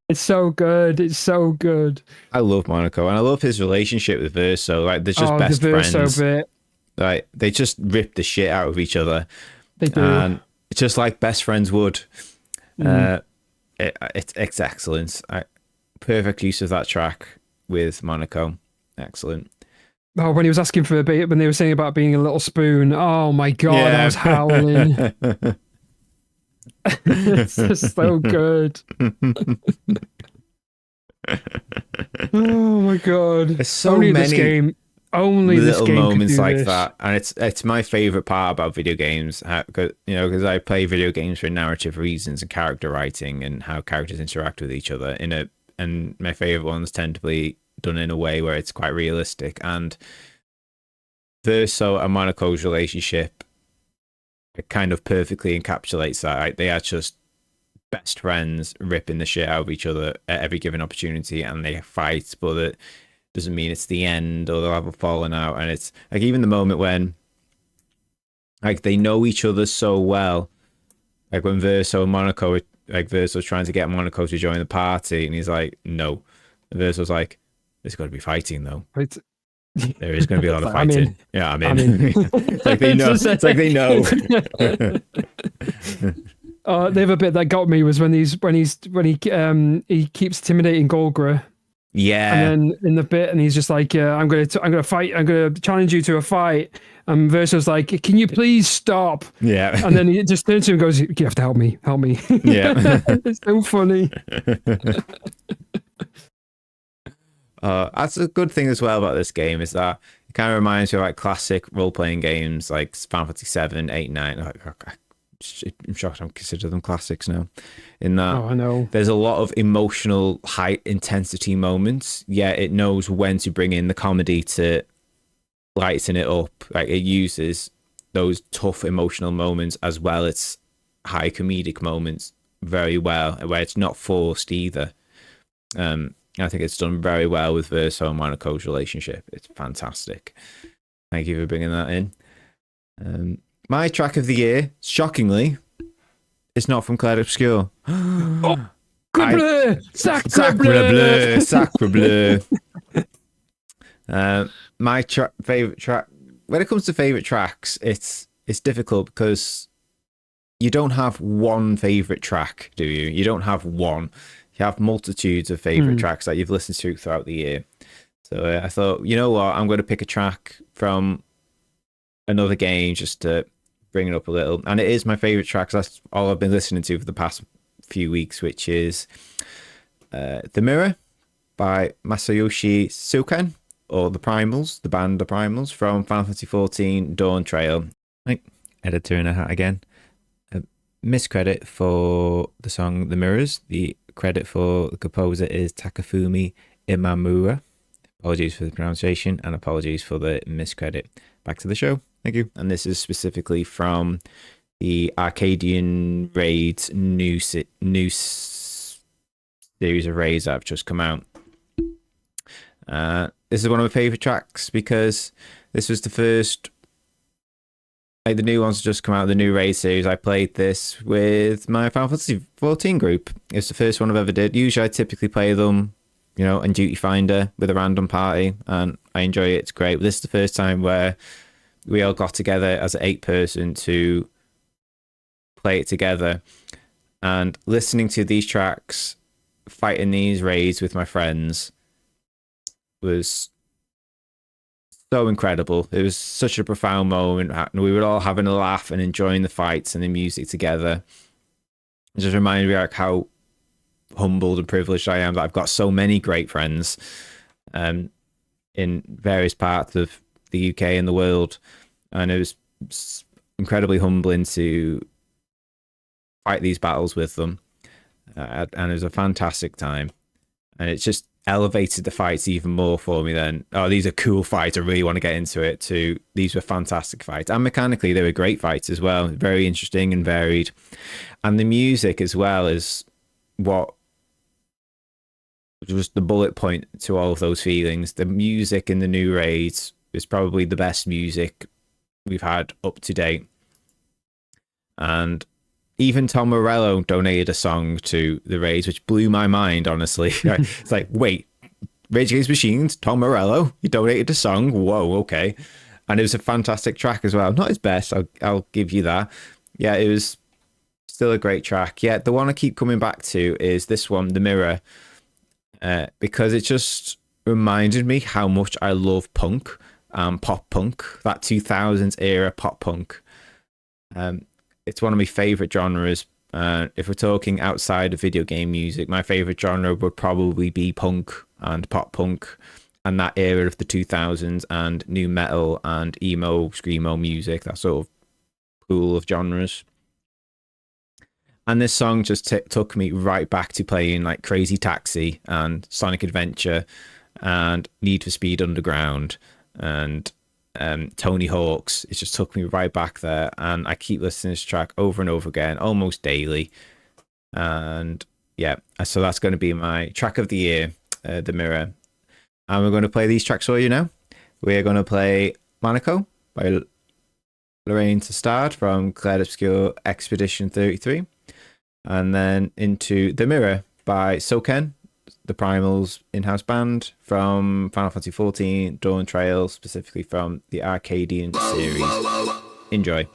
It's so good. It's so good. I love Monaco, and I love his relationship with Verso. Like, they're just best friends. Like, they just rip the shit out of each other. They do. And it's just like best friends would. It's excellent. Perfect use of that track with Monaco. Excellent. Oh, when he was asking for a bit, when they were saying about being a little spoon. Oh my God, I was howling. It's just so good. Oh my God! There's so many this game. Only little this game moments like this. that, and it's my favorite part about video games. Because I play video games for narrative reasons and character writing and how characters interact with each other. And my favorite ones tend to be done in a way where it's quite realistic. And Verso and Monaco's relationship, it kind of perfectly encapsulates that. Like, they are just best friends ripping the shit out of each other at every given opportunity, and they fight, but it doesn't mean it's the end or they'll have a falling out. And it's like, even the moment when like they know each other so well, like when Verso and Monaco, like Verso's trying to get Monaco to join the party, and he's like, no. And Verso's like, there's got to be fighting though. Right. There is going to be a lot of fighting. I'm in. It's like they know. It's like they know. The other bit that got me was when he keeps intimidating Golgra. Yeah. And then in the bit, and he's just like, I'm gonna fight. I'm gonna challenge you to a fight. And Verso's like, can you please stop? Yeah. And then he just turns to him and goes, you have to help me. Yeah. It's so funny. That's a good thing as well about this game, is that it kind of reminds me of like classic role-playing games like Final Fantasy 7, 8, 9. I'm shocked I consider them classics now. In that, I know, there's a lot of emotional high intensity moments. Yeah, it knows when to bring in the comedy to lighten it up. Like, it uses those tough emotional moments as well as high comedic moments very well, where it's not forced either. I think it's done very well with Verso and Monaco's relationship. It's fantastic. Thank you for bringing that in. My track of the year, shockingly, is not from Clair Obscur. Oh, Sacre bleu. My favorite track. When it comes to favorite tracks, it's difficult because you don't have one favorite track, do you? You don't have one. You have multitudes of favorite tracks that you've listened to throughout the year. So I thought, you know what? I'm going to pick a track from another game just to bring it up a little. And it is my favorite track, 'cause that's all I've been listening to for the past few weeks, which is The Mirror by Masayoshi Suken, or the Primals, the band The Primals, from Final Fantasy XIV Dawntrail. Like, editor in a hat again. Miscredit for the song The Mirrors. The credit for the composer is Takafumi Imamura. Apologies for the pronunciation and apologies for the miscredit. Back to the show. Thank you. And this is specifically from the Arcadian Raids new series of raids that have just come out. This is one of my favorite tracks because this was the first, like, the new ones just come out, the new raid series. I played this with my Final Fantasy XIV group. It's the first one I've ever did. Usually I typically play them, you know, in Duty Finder with a random party, and I enjoy it. It's great. But this is the first time where we all got together as an 8-person to play it together, and listening to these tracks, fighting these raids with my friends was so incredible. It was such a profound moment. We were all having a laugh and enjoying the fights and the music together. It just reminded me like how humbled and privileged I am that I've got so many great friends in various parts of the UK and the world. And it was incredibly humbling to fight these battles with them. And it was a fantastic time. And it just elevated the fights even more for me then. Oh, these are cool fights, I really want to get into it, to these were fantastic fights. And mechanically, they were great fights as well. Very interesting and varied. And the music as well is what was the bullet point to all of those feelings. The music in the new raids is probably the best music we've had up to date. And even Tom Morello donated a song to the raids, which blew my mind, honestly. It's like, wait, Rage Against Machines, Tom Morello, you donated a song? Whoa, okay. And it was a fantastic track as well. Not his best, I'll give you that. Yeah, it was still a great track. Yeah, the one I keep coming back to is this one, The Mirror, because it just reminded me how much I love punk, pop punk, that 2000s era pop punk. It's one of my favorite genres. If we're talking outside of video game music, my favorite genre would probably be punk and pop punk and that era of the 2000s and new metal and emo, screamo music, that sort of pool of genres. And this song just took me right back to playing like Crazy Taxi and Sonic Adventure and Need for Speed Underground and Tony Hawk's. It just took me right back there, and I keep listening to this track over and over again, almost daily. And yeah, so that's going to be my track of the year, The Mirror. And we're going to play these tracks for you now. We're going to play Monoco by Loiren Testard from Clair Obscur Expedition 33, and then into The Mirror by Soken, the Primals in-house band from Final Fantasy XIV Dawntrail, specifically from the Arcadian series. Enjoy.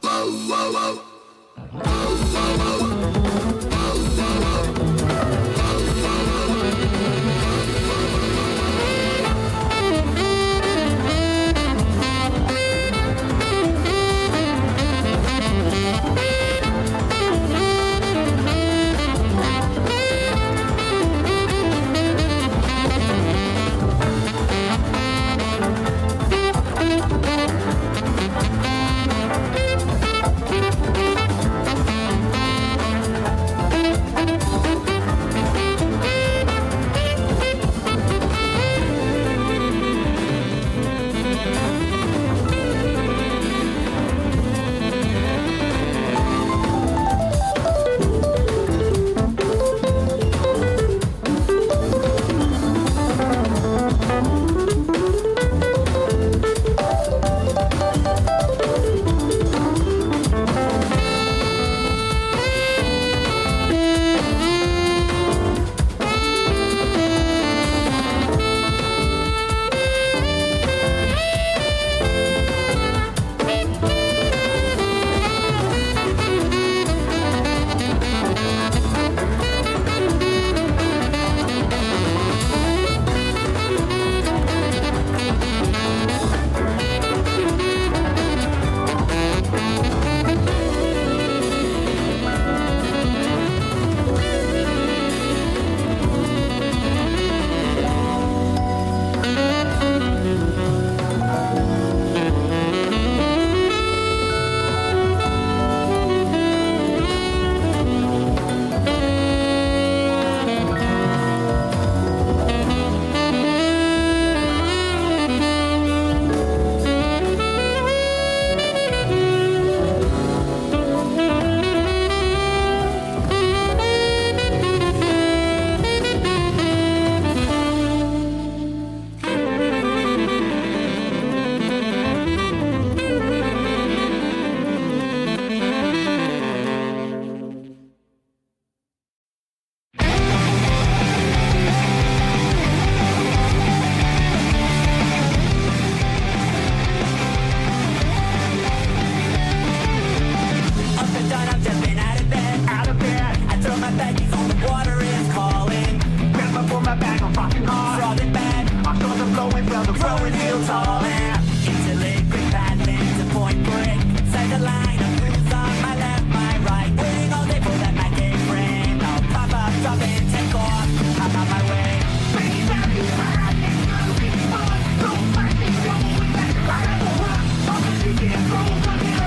the growing real tall and into liquid badlands and point break. Side the line of who's on my left, my right. Waiting all day for that Mac friend. I'll pop up, drop in, take off. I'm on my way.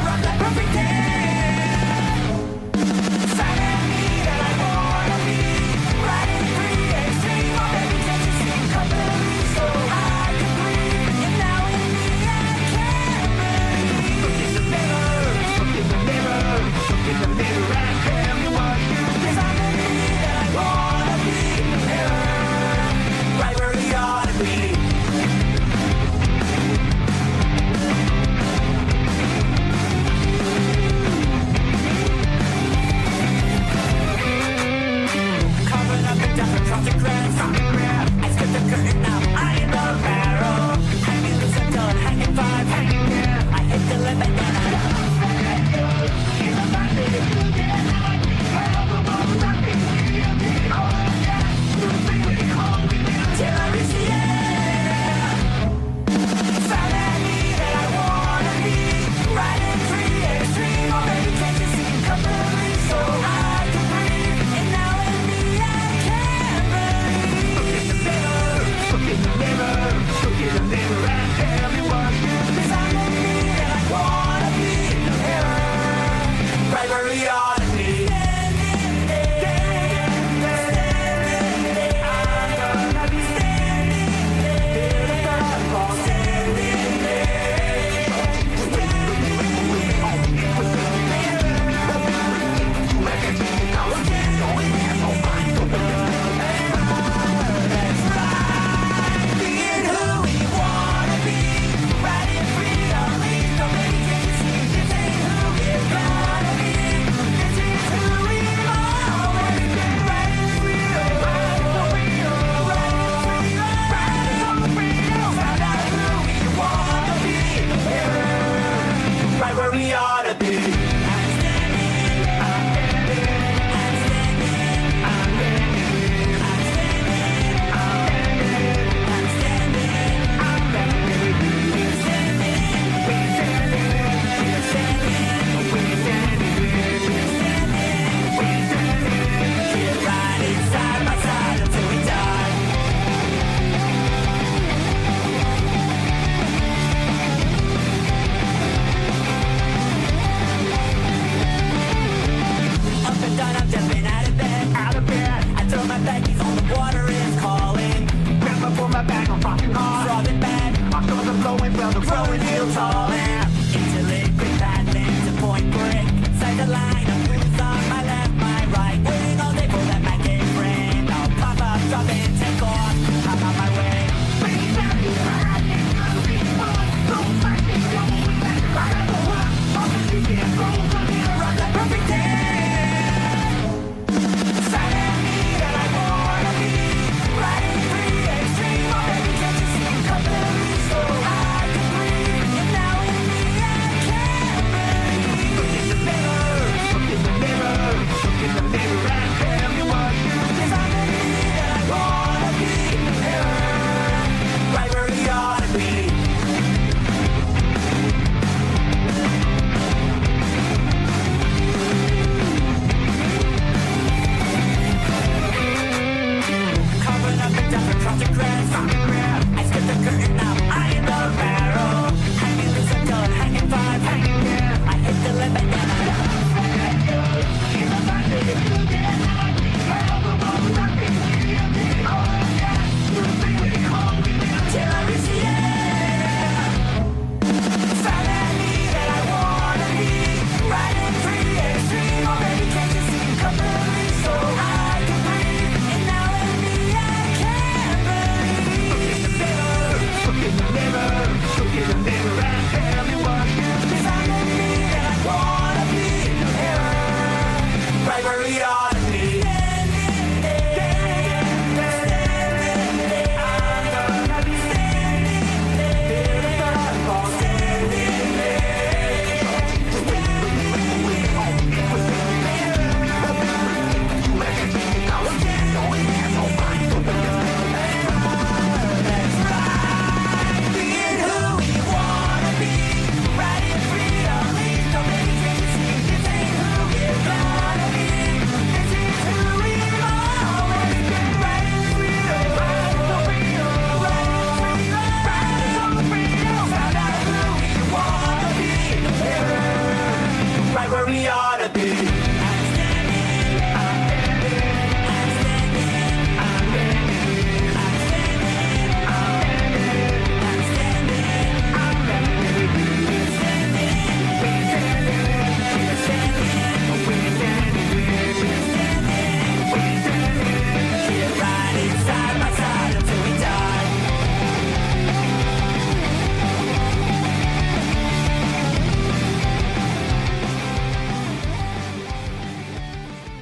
Run that perfect day.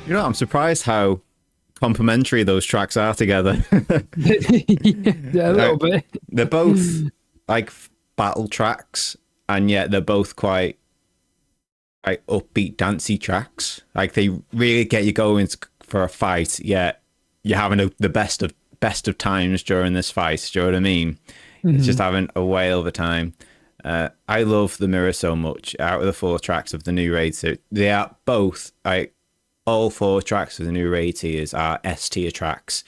You know, I'm surprised how complementary those tracks are together. Yeah, a little bit. They're both like battle tracks, and yet they're both quite like upbeat, dancey tracks. Like they really get you going for a fight. Yet you're having the best of times during this fight. Do you know what I mean? It's just having a whale of a time. I love The Mirror so much. Out of the 4 tracks of the new raid, they are both like. All 4 tracks of the new raid tiers are S tier tracks.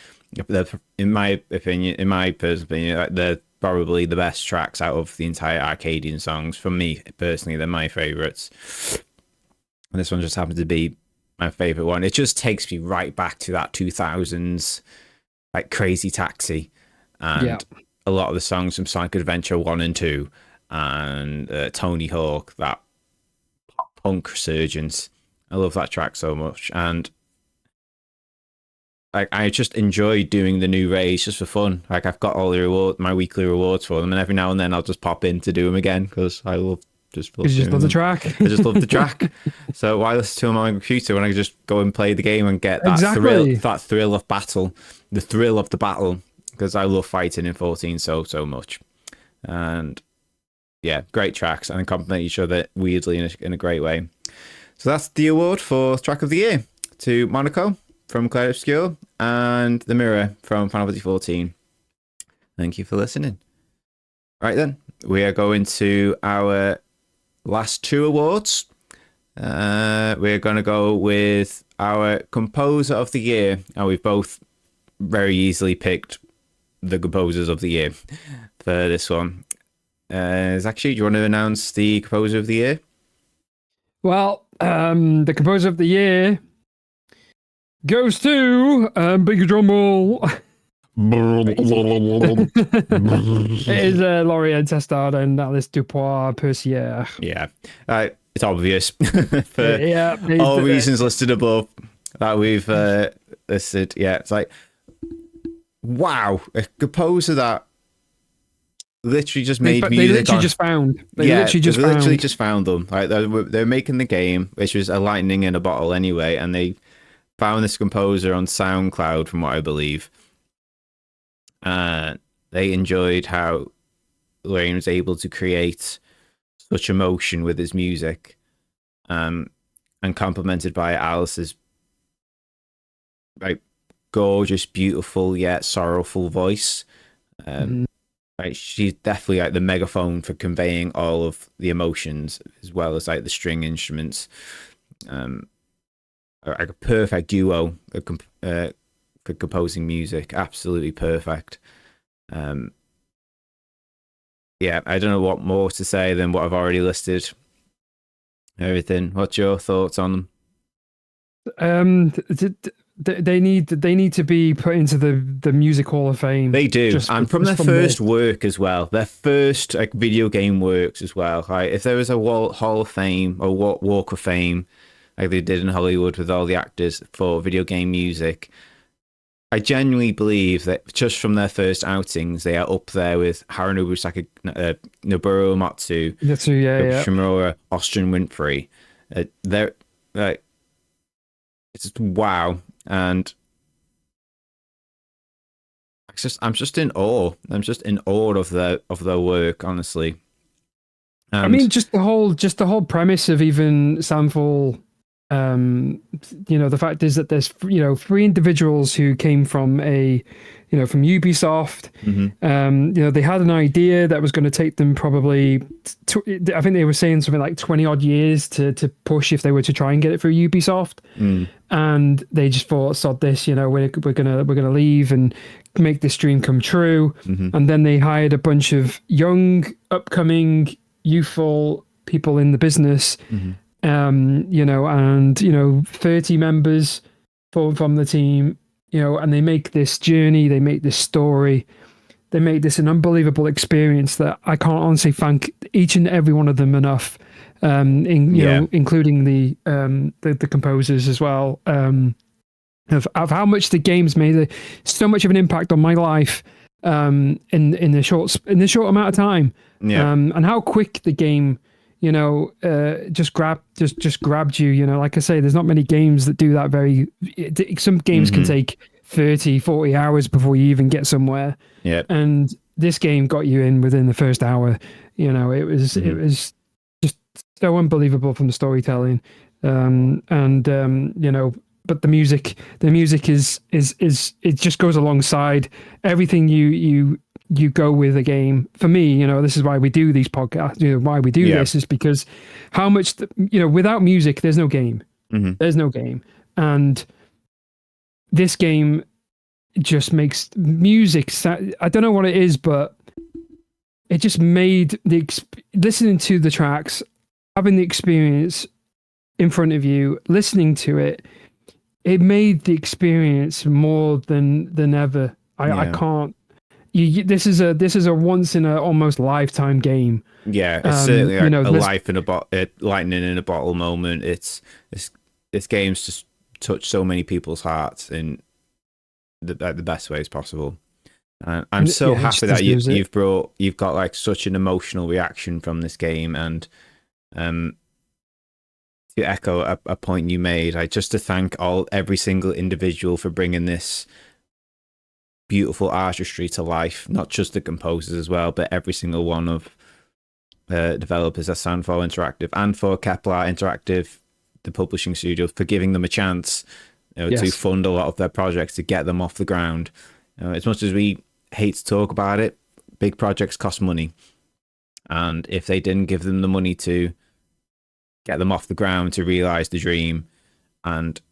They're, in my opinion, in my personal opinion, they're probably the best tracks out of the entire Arcadian songs. For me personally, they're my favourites. And this one just happened to be my favourite one. It just takes me right back to that 2000s, like Crazy Taxi, and a lot of the songs from Sonic Adventure 1 and 2, and Tony Hawk, that pop punk resurgence. I love that track so much, and I just enjoy doing the new raids just for fun. Like I've got all the my weekly rewards for them, and every now and then I'll just pop in to do them again because I love love the track. I just love the track. So why listen to them on my computer when I can just go and play the game and get that thrill of battle, the thrill of the battle? Because I love fighting in 14 so much, and yeah, great tracks and complement each other weirdly in a great way. So that's the award for Track of the Year to Monoco from Clair Obscur and The Mirror from Final Fantasy 14. Thank you for listening. Right then, we are going to our last 2 awards. We're going to go with our Composer of the Year, and we've both very easily picked the Composers of the Year for this one. Zakashi, do you want to announce the Composer of the Year? Well, the Composer of the Year goes to big drum roll. It is Loiren, Testard, and Alice Duport-Percier. Yeah, it's obvious for all reasons listed above that we've listed. Yeah, it's like, wow, a composer that literally just made music. They literally just found them. Like they're making the game, which was a lightning in a bottle anyway, and they found this composer on SoundCloud, from what I believe. They enjoyed how Loiren was able to create such emotion with his music, and complemented by Alice's like gorgeous, beautiful yet sorrowful voice. Like she's definitely like the megaphone for conveying all of the emotions, as well as like the string instruments. Like a perfect duo for composing music. Absolutely perfect. Yeah, I don't know what more to say than what I've already listed. Everything. What's your thoughts on them? They need to be put into the Music Hall of Fame. They do, and from their first work as well. Their first like video game works as well. Like if there was a Hall of Fame or Walk of Fame, like they did in Hollywood with all the actors for video game music, I genuinely believe that just from their first outings, they are up there with Harunobu Noboru Uematsu, Shimura, Austin Winfrey. They're like, it's just wow, and I'm just in awe. I'm just in awe of their work, honestly. And, I mean, just the whole premise of even Samfall. The fact is that there's 3 individuals who came from from Ubisoft. They had an idea that was going to take them probably I think they were saying something like 20 odd years to push if they were to try and get it through Ubisoft. And they just thought, sod this, we're gonna leave and make this dream come true. And then they hired a bunch of young, upcoming, youthful people in the business. 30 members from the team, and they make this journey, they make this story, they make this an unbelievable experience that I can't honestly thank each and every one of them enough, including the composers as well, of how much the games made so much of an impact on my life in the short amount of time, and how quick the game you know, just grabbed you. You know, like I say, there's not many games that do that. Some games can take 30, 40 hours before you even get somewhere. Yeah. And this game got you in within the first hour. You know, it was just so unbelievable from the storytelling, you know. But the music is it just goes alongside everything you go with a game. For me, you know, this is why we do these podcasts. You know, why we do this is because how much you know, without music, there's no game. There's no game, and this game just makes music. I don't know what it is, but it just made listening to the tracks, having the experience in front of you, listening to it. It made the experience more than ever. I can't. This is a once in a almost lifetime game. Yeah, it's certainly like, you know, lightning in a bottle moment. This game's just touched so many people's hearts in the best ways possible. I'm so happy that you've got like such an emotional reaction from this game, and to echo a point you made, just to thank every single individual for bringing this beautiful artistry to life, not just the composers as well, but every single one of developers at Sandfall Interactive and for Kepler Interactive, the publishing studio, for giving them a chance, you know, to fund a lot of their projects, to get them off the ground. As much as we hate to talk about it, big projects cost money, and if they didn't give them the money to get them off the ground, to realize the dream, and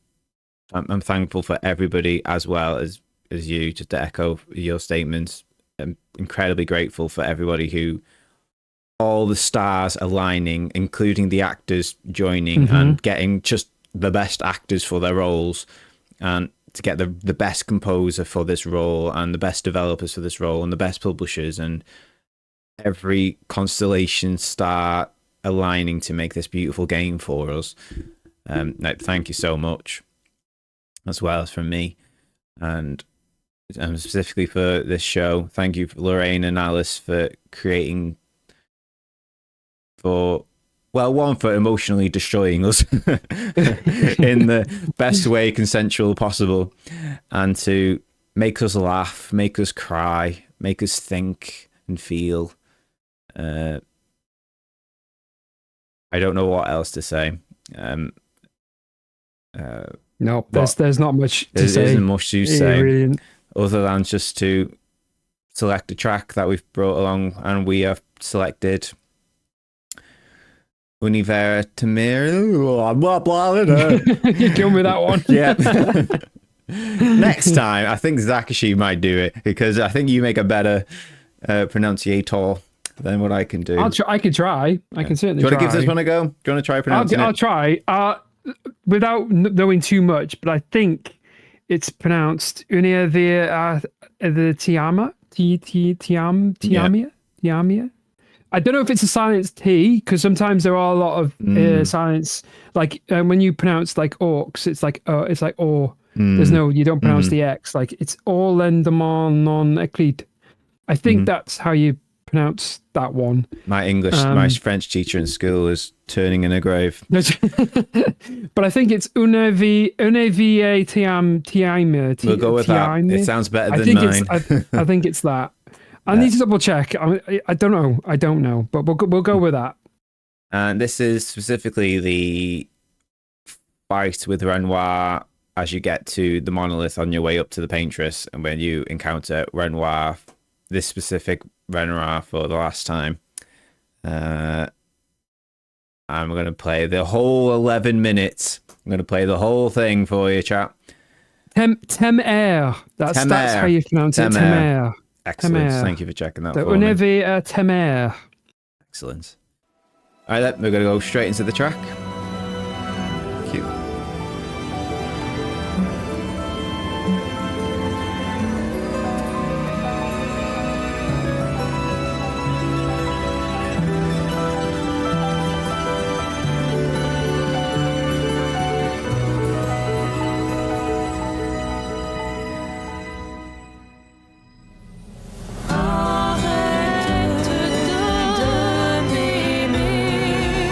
I'm thankful for everybody as well as you, just to echo your statements. I'm incredibly grateful for everybody all the stars aligning, including the actors joining and getting just the best actors for their roles, and to get the best composer for this role, and the best developers for this role, and the best publishers, and every constellation star aligning to make this beautiful game for us. Thank you so much, as well as from me, and specifically for this show. Thank you, Loiren and Alice, for creating, for emotionally destroying us in the best way consensual possible, and to make us laugh, make us cry, make us think and feel. I don't know what else to say. No, there's not much to say. There isn't much to say, really, other than just to select a track that we've brought along, and we have selected Univera Tamir. Blah, blah, you killed me that one. Yeah. Next time, I think Zakashi might do it, because I think you make a better pronunciator than what I can do. I can try. I can certainly try. Do you want to give this one a go? Do you want to try pronouncing it? I'll try. Without knowing too much, but I think it's pronounced Univera Tiamia. I don't know if it's a silent T, because sometimes there are a lot of silence. Like when you pronounce like orcs, it's like or. There's no, you don't pronounce the X. Like it's all Lendemains non Écrits. I think that's how you pronounce that one. My French teacher in school was turning in a grave. But I think it's Univera Tiamia. We'll go with that. It sounds better than mine. I think it's that. I need to double check. I don't know, but we'll go with that. And this is specifically the fight with Renoir as you get to the monolith on your way up to the Paintress, and when you encounter Renoir, this specific Renoir, for the last time. I'm going to play the whole 11 minutes. I'm going to play the whole thing for you, chat. Temer. That's how you pronounce it. Temer. Excellent. Thank you for checking that. Univera Temer. Excellent. All right, then, we're going to go straight into the track. Cute. Arrête de m'aimer.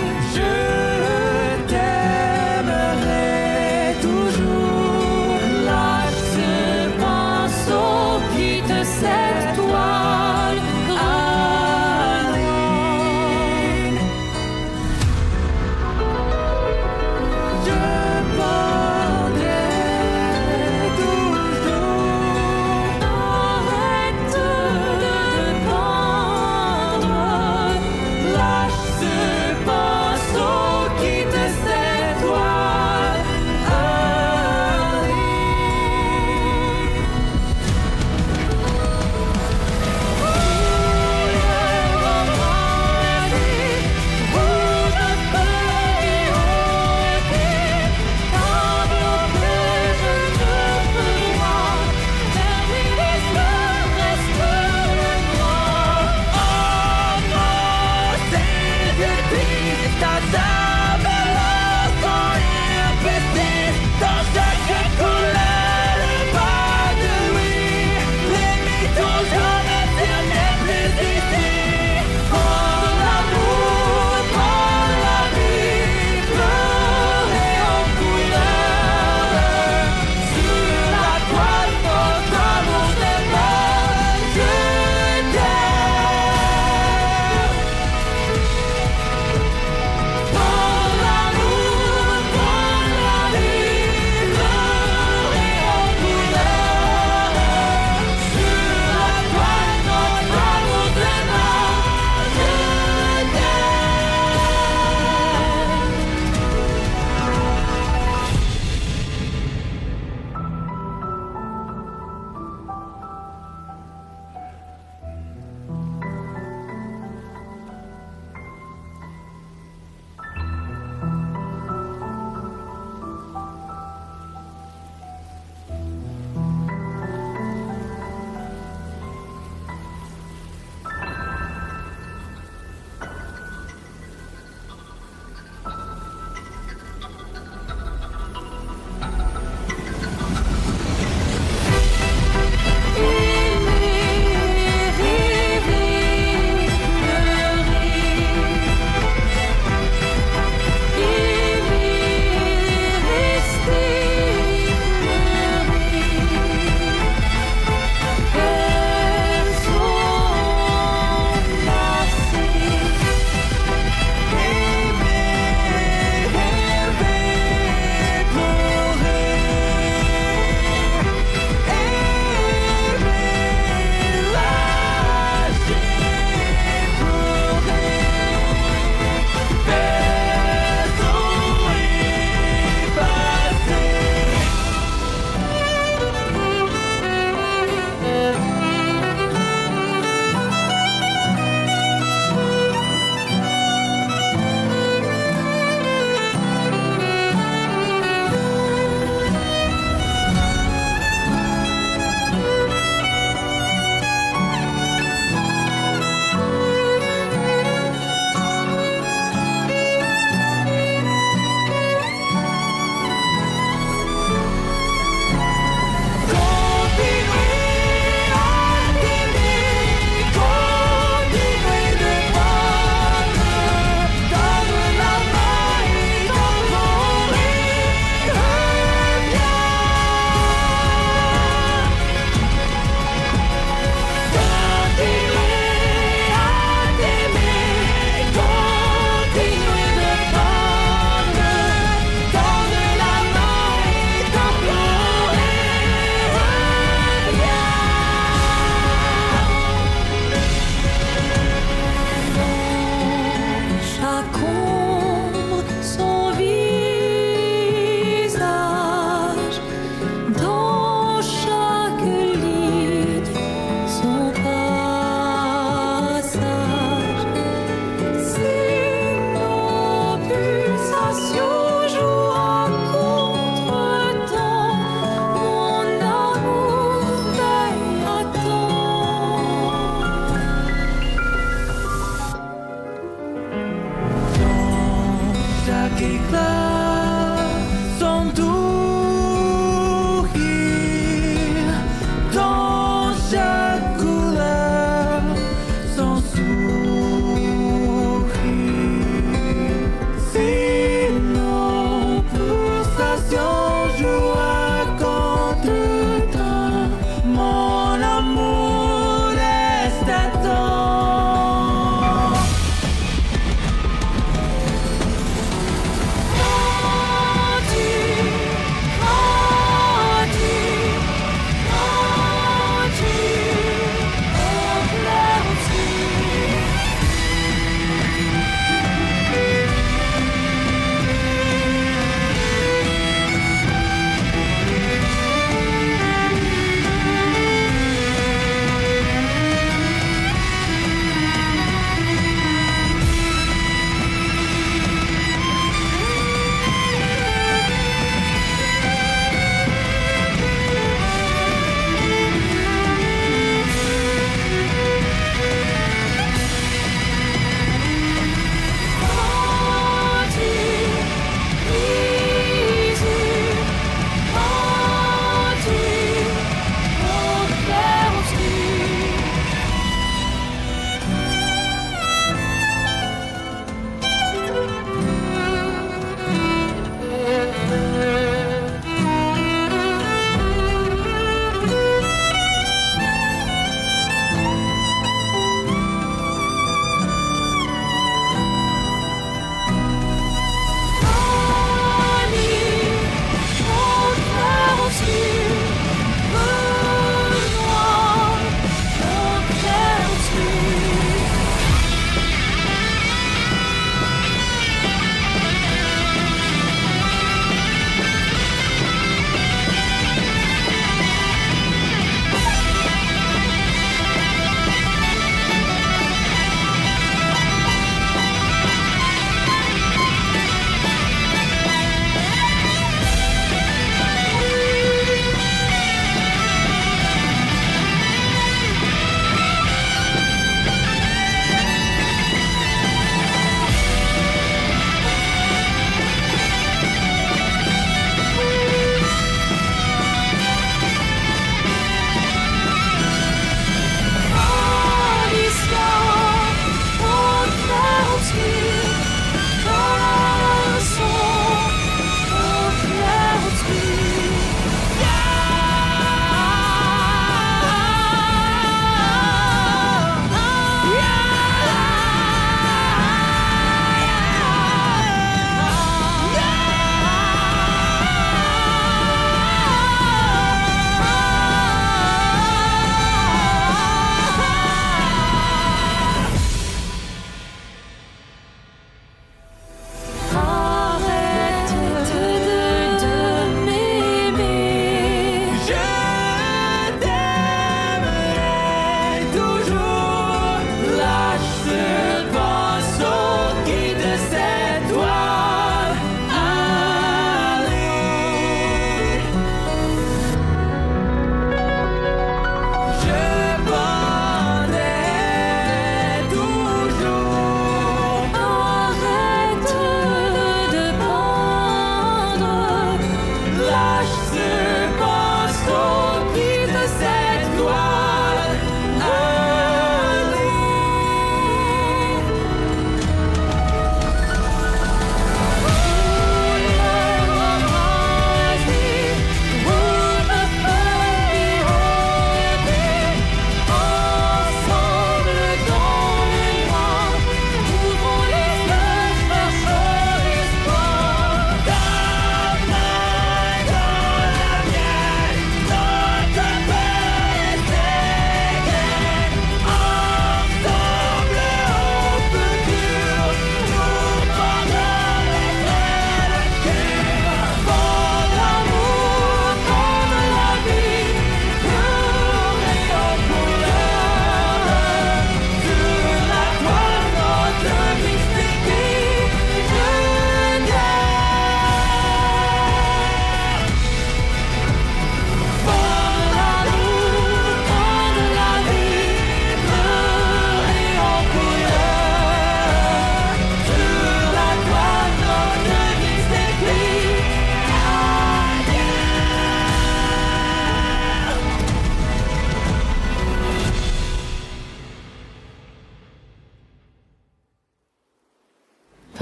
éclats sont doux dans chaque couleur, son sourire. Si nos pulsations jouent contre temps, mon amour reste à temps.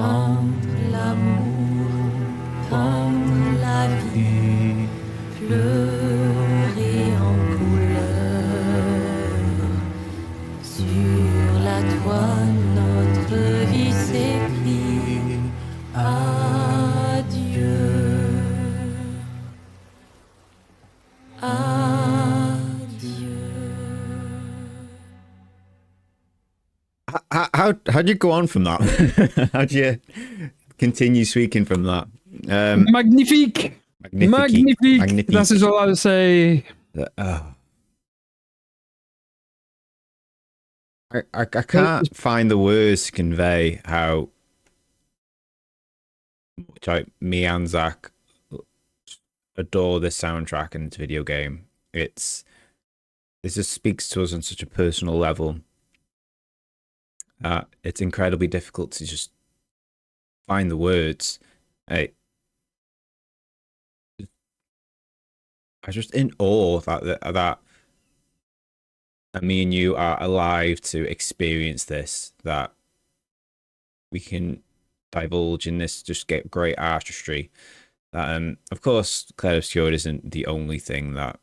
tendre l'amour, tendre la vie, pleurer en couleur. Sur la toile, notre vie s'écrit. Adieu. How'd you go on from that? How'd you continue speaking from that? Magnifique. Magnifique. That is all I would say. I can't find the words to convey how much me and Zach adore this soundtrack and this video game. This just speaks to us on such a personal level. It's incredibly difficult to just find the words. I was just in awe that me and you are alive to experience this, that we can divulge in this just get great artistry. Of course, Clair Obscur isn't the only thing that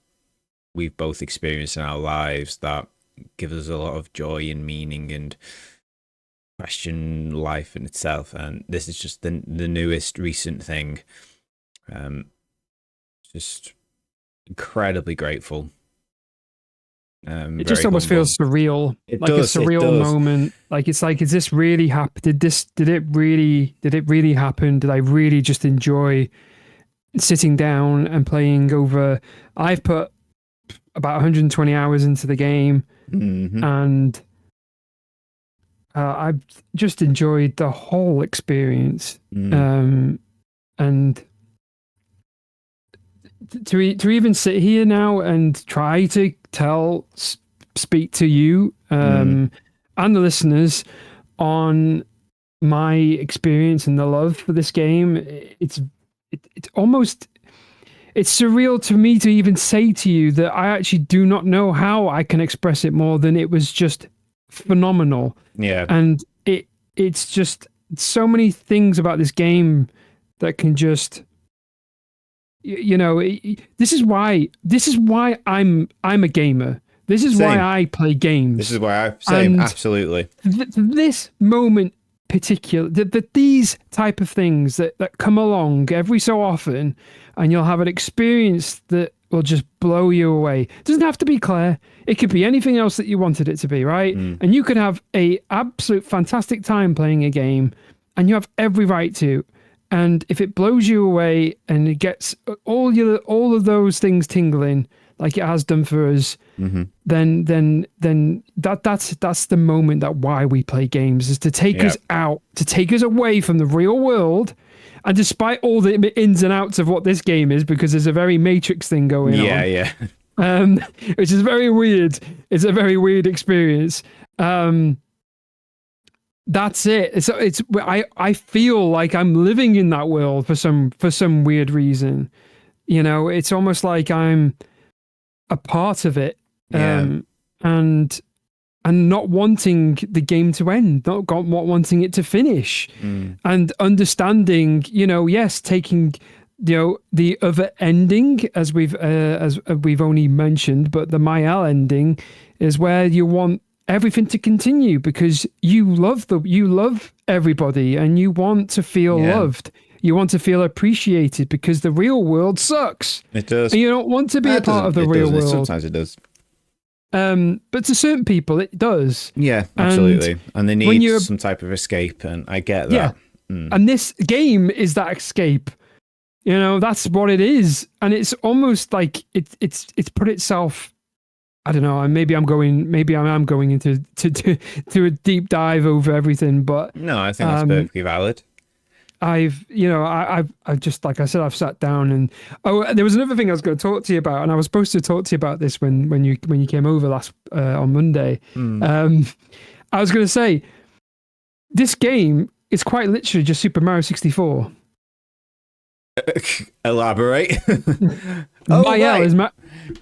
we've both experienced in our lives that gives us a lot of joy and meaning and question life in itself, and this is just the newest recent thing. Just incredibly grateful. It just almost feels surreal. A surreal moment. Is this really happen? Did it really happen? Did I really just enjoy sitting down and playing over? I've put about 120 hours into the game, and I've just enjoyed the whole experience. And to even sit here now and try to speak to you and the listeners on my experience and the love for this game, it's surreal to me to even say to you that I actually do not know how I can express it more than it was just phenomenal. Yeah. And it's just so many things about this game that can just, this is why I'm a gamer. This is why I play games. This is why absolutely. This moment particular, these type of things that come along every so often, and you'll have an experience that will just blow you away. It doesn't have to be Clair. It could be anything else that you wanted it to be, right? And you could have a absolute fantastic time playing a game, and you have every right to. And if it blows you away and it gets all of those things tingling like it has done for us, then that's the moment that why we play games, is to take us out, to take us away from the real world. And despite all the ins and outs of what this game is, because there's a very Matrix thing going on. Yeah. Which is very weird. It's a very weird experience. That's it. I feel like I'm living in that world for some weird reason. It's almost like I'm a part of it. And not wanting the game to end, not wanting it to finish, and understanding, yes, taking, the other ending as we've only mentioned, but the Mael ending is where you want everything to continue because you love everybody and you want to feel loved. You want to feel appreciated because the real world sucks. It does. And you don't want to be a part of the real world. Sometimes it does. But to certain people, it does. Yeah, absolutely. And they need some type of escape, and I get that. Yeah. And this game is that escape. That's what it is. And it's almost like it's put itself. I don't know. And maybe I am going into to a deep dive over everything. But no, I think that's perfectly valid. I've just, like I said, I've sat down and there was another thing I was going to talk to you about, and I was supposed to talk to you about this when you came over last on Monday. I was going to say this game is quite literally just Super Mario 64. Elaborate.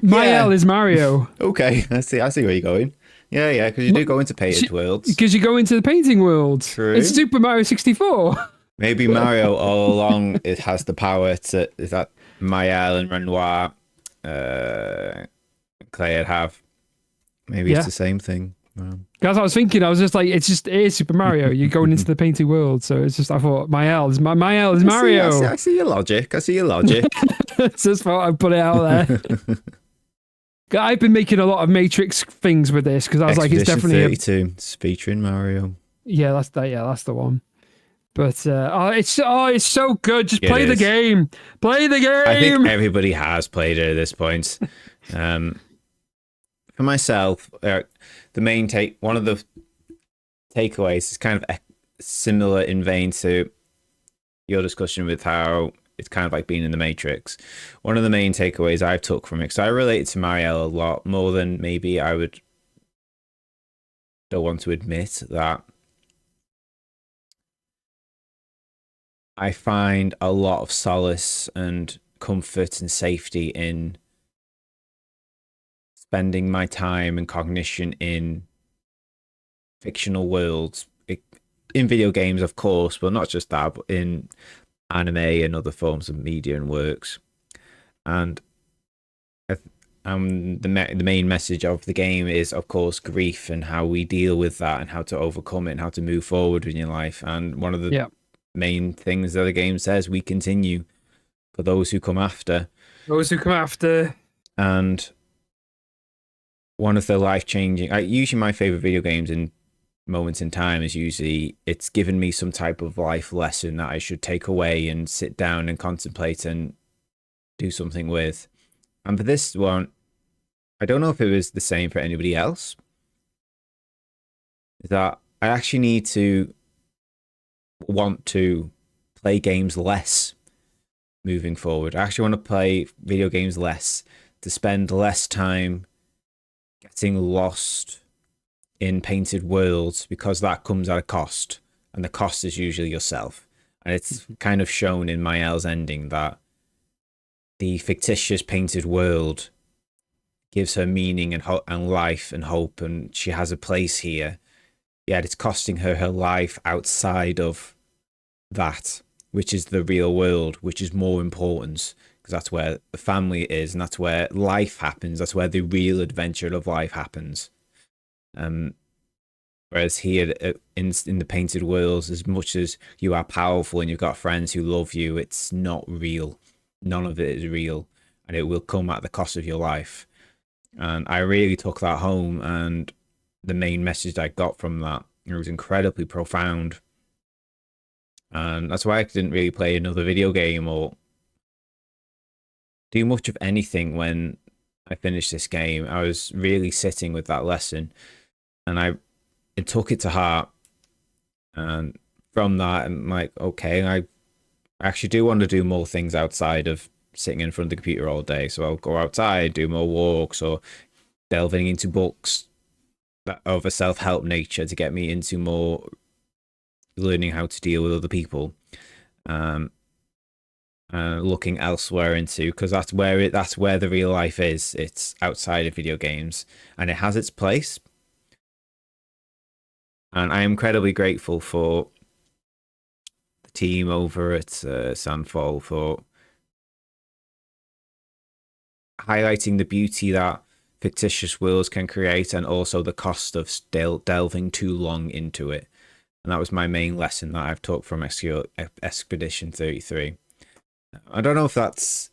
Mael is Mario. Okay, I see where you're going. Yeah, because you do go into painted worlds. Because you go into the painting world. True. It's Super Mario 64. Maybe Mario all along it has the power to. Is that Mael and Renoir, Clair have? Maybe it's the same thing. That's what I was thinking. I was just like, it is Super Mario. You're going into the painting world, so it's just. I thought Mael is Mario. I see your logic. Just thought I'd put it out there. I've been making a lot of Matrix things with this because I was like, it's definitely 32. It's featuring Mario. Yeah, that's the one. But it's so good. Just play the game. Play the game. I think everybody has played it at this point. For myself, one of the takeaways is kind of similar in vein to your discussion with how it's kind of like being in the Matrix. One of the main takeaways I took from it, because I related to Mario a lot more than maybe I don't want to admit, that I find a lot of solace and comfort and safety in spending my time and cognition in fictional worlds, in video games, of course, but not just that, but in anime and other forms of media and works. And the main message of the game is, of course, grief and how we deal with that and how to overcome it and how to move forward in your life. And one of the main things that the game says, we continue for those who come after. And one of the life-changing, usually my favorite video games in moments in time is usually it's given me some type of life lesson that I should take away and sit down and contemplate and do something with. And for this one, I don't know if it was the same for anybody else, is that I actually need to want to play games less moving forward. I actually want to play video games less, to spend less time getting lost in painted worlds, because that comes at a cost, and the cost is usually yourself. And it's kind of shown in Mael's ending that the fictitious painted world gives her meaning and life and hope, and she has a place here, yet it's costing her life outside of that, which is the real world, which is more important, because that's where the family is, and that's where life happens, that's where the real adventure of life happens. Whereas here in the painted worlds, as much as you are powerful and you've got friends who love you, it's not real. None of it is real, and it will come at the cost of your life. And I really took that home, and the main message I got from that, it was incredibly profound. And that's why I didn't really play another video game or do much of anything when I finished this game. I was really sitting with that lesson, and I took it to heart. And from that, I'm like, okay, I actually do want to do more things outside of sitting in front of the computer all day. So I'll go outside, do more walks, or delving into books that of a self-help nature to get me into more learning how to deal with other people. Looking elsewhere into, because that's where the real life is. It's outside of video games, and it has its place. And I am incredibly grateful for the team over at Sandfall for highlighting the beauty that fictitious worlds can create, and also the cost of delving too long into it. And that was my main lesson that I've taught from Expedition 33. I don't know if that's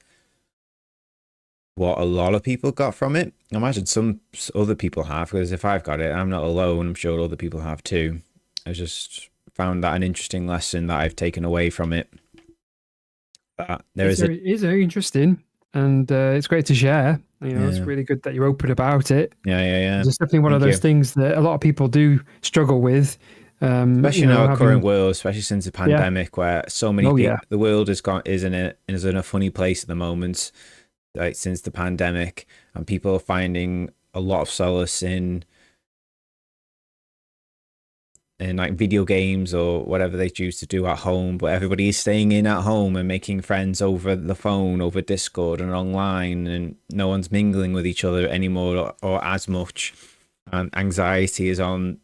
what a lot of people got from it. I imagine some other people have, because if I've got it, I'm not alone. I'm sure other people have too. I just found that an interesting lesson that I've taken away from it. It is very interesting, and it's great to share. It's really good that you're open about it. Yeah. It's definitely one of those things that a lot of people do struggle with. Especially in our current world, especially since the pandemic, where so many people, the world is in a funny place at the moment, like since the pandemic, and people are finding a lot of solace in like video games or whatever they choose to do at home. But everybody is staying in at home and making friends over the phone, over Discord and online, and no one's mingling with each other anymore or as much. and anxiety is on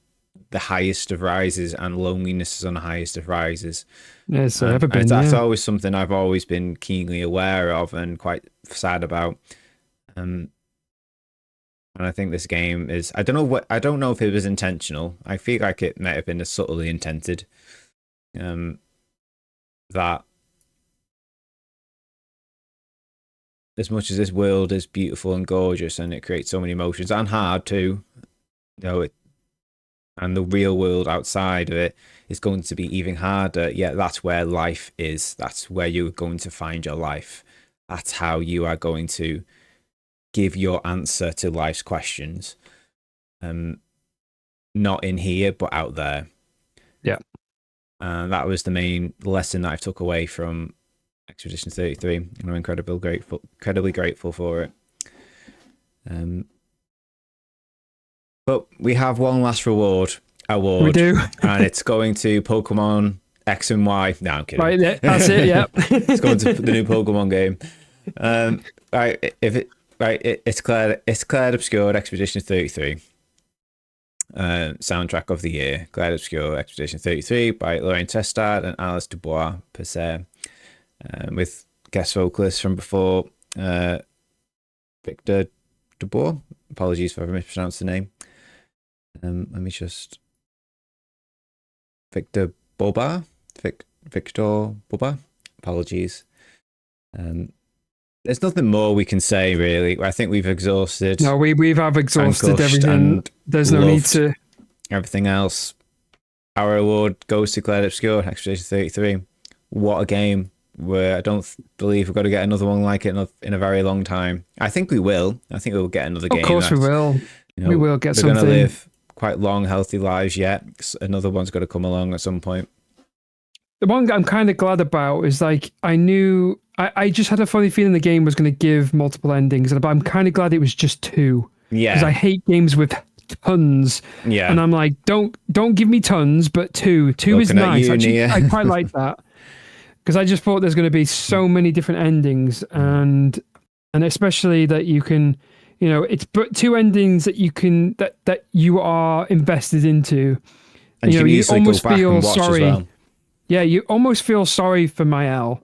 the highest of rises, and loneliness is on the highest of rises. It's ever been. That's always something I've always been keenly aware of and quite sad about. And I think this game is, I don't know if it was intentional. I feel like it might have been subtly intended. That as much as this world is beautiful and gorgeous and it creates so many emotions and hard too, and the real world outside of it is going to be even harder. Yeah, that's where life is. That's where you're going to find your life. That's how you are going to give your answer to life's questions. Not in here, but out there. Yeah. And that was the main lesson that I took away from Expedition 33, and I'm incredibly grateful for it. But we have one last award. We do. And it's going to Pokemon X and Y. No, I'm kidding. Right, that's it, yeah. It's going to the new Pokemon game. It's Clair Obscur Expedition 33. Soundtrack of the year. Clair Obscur Expedition 33 by Loiren Testard and Alice Duport-Percier. With guest vocalists from before, Victor Duport. Apologies if I mispronounced the name. Let me just... Victor Borba? Victor Borba? Apologies. There's nothing more we can say, really. I think we've exhausted. No, we have exhausted everything. There's no need to. Everything else. Our award goes to Clair Obscur, Expedition 33. What a game. Where I don't believe we've got to get another one like it in a very long time. I think we will. I think we'll get another game. Of course we will. We will get something. We're going to live quite long, healthy lives yet. Another one's got to come along at some point. The one I'm kind of glad about is like, I knew, I just had a funny feeling the game was going to give multiple endings, but I'm kind of glad it was just 2. Yeah. Because I hate games with tons. Yeah. And I'm like, don't give me tons, but 2. 2 is nice. I quite like that. Because I just thought there's going to be so many different endings, and especially that you can, it's but 2 endings that you can that you are invested into. And you almost feel sorry. Well. Yeah, you almost feel sorry for Mael.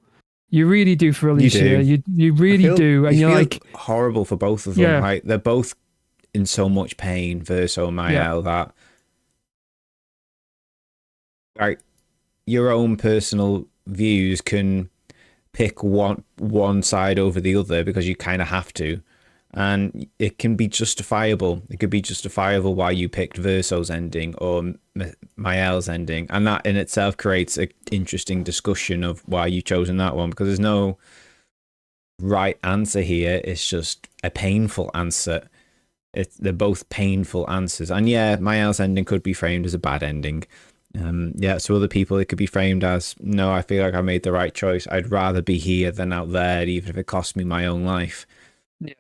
You really do for Alicia. You really do, and you're like horrible for both of them. Yeah. Like they're both in so much pain. Verso and Mael, that like your own personal views can pick one side over the other because you kind of have to, and it can be justifiable. It could be justifiable why you picked Verso's ending or Mael's ending, and that in itself creates an interesting discussion of why you chosen that one, because there's no right answer here. It's just a painful answer. They're both painful answers, and yeah, Mael's ending could be framed as a bad ending. So other people, it could be framed as, no, I feel like I made the right choice. I'd rather be here than out there, even if it cost me my own life. Yeah.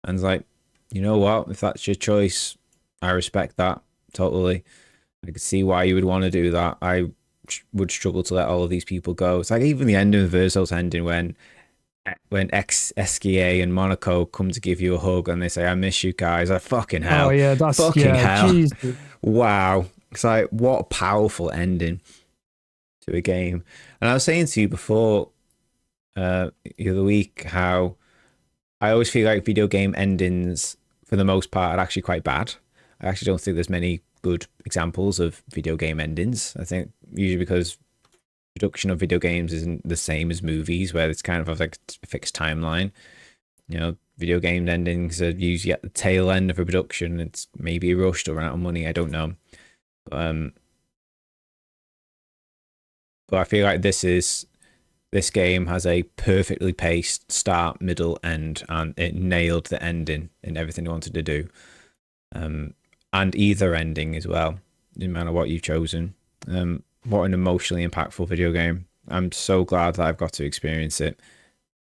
And it's like, you know what? If that's your choice, I respect that totally. I could see why you would want to do that. I would struggle to let all of these people go. It's like even the ending of Verso's ending when Esquier and Monoco come to give you a hug and they say, I miss you guys. Fucking hell. Oh yeah, that's fucking hell. Geez. Wow. It's like, what a powerful ending to a game. And I was saying to you before the other week how I always feel like video game endings, for the most part, are actually quite bad. I actually don't think there's many good examples of video game endings. I think usually because production of video games isn't the same as movies, where it's kind of like a fixed timeline. Video game endings are usually at the tail end of a production. It's maybe rushed or run out of money. I don't know. But I feel like this game has a perfectly paced start, middle, end, and it nailed the ending in everything it wanted to do. And either ending as well, no matter what you've chosen. What an emotionally impactful video game. I'm so glad that I've got to experience it.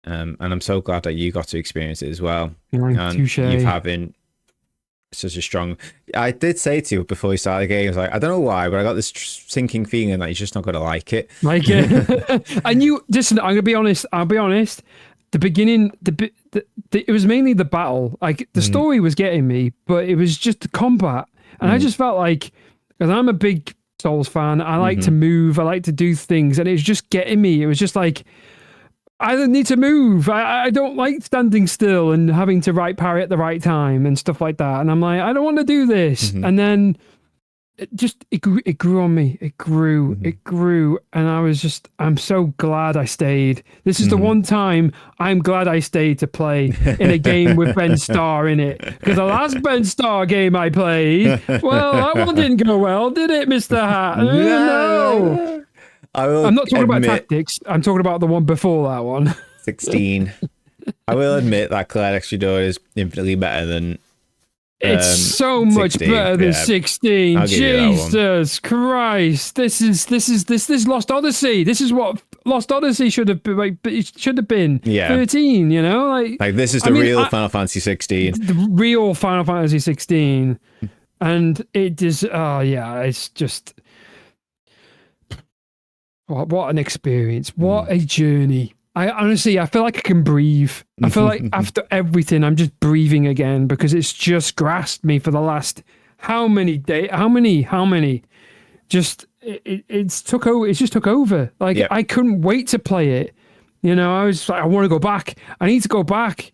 And I'm so glad that you got to experience it as well. Touche. You've having such a strong... I did say to you before we started the game, I was like, I don't know why, but I got this sinking feeling that you're just not going to like it. And you, listen, I'm going to be honest. I'll be honest. the beginning, it was mainly the battle. Like the story was getting me, but it was just the combat, and I just felt like, because I'm a big Souls fan, I like to move, I like to do things, and it was just getting me. It was just like, I need to move. I don't like standing still and having to parry at the right time and stuff like that. And I'm like, I don't want to do this. And then it grew on me. It grew. And I'm so glad I stayed. This is the one time I'm glad I stayed to play in a game with Ben Starr in it. Because the last Ben Starr game I played, well, that one didn't go well, did it, Mr. Hat? No. I'm not talking about tactics. I'm talking about the one before that one. 16. I will admit that Clair Extrador is infinitely better than. It's so much 16. better than 16. Jesus Christ! This is Lost Odyssey. This is what Lost Odyssey should have been. Like, it should have been 13. You know, like this is the real Final Fantasy 16. The real Final Fantasy 16, and it is. Oh yeah, it's just. What an experience. What a journey. I honestly feel like I can breathe. I feel like after everything, I'm just breathing again, because it's just grasped me for the last how many days? How many? Just it's just took over. Like I couldn't wait to play it. You know, I was like, I want to go back. I need to go back.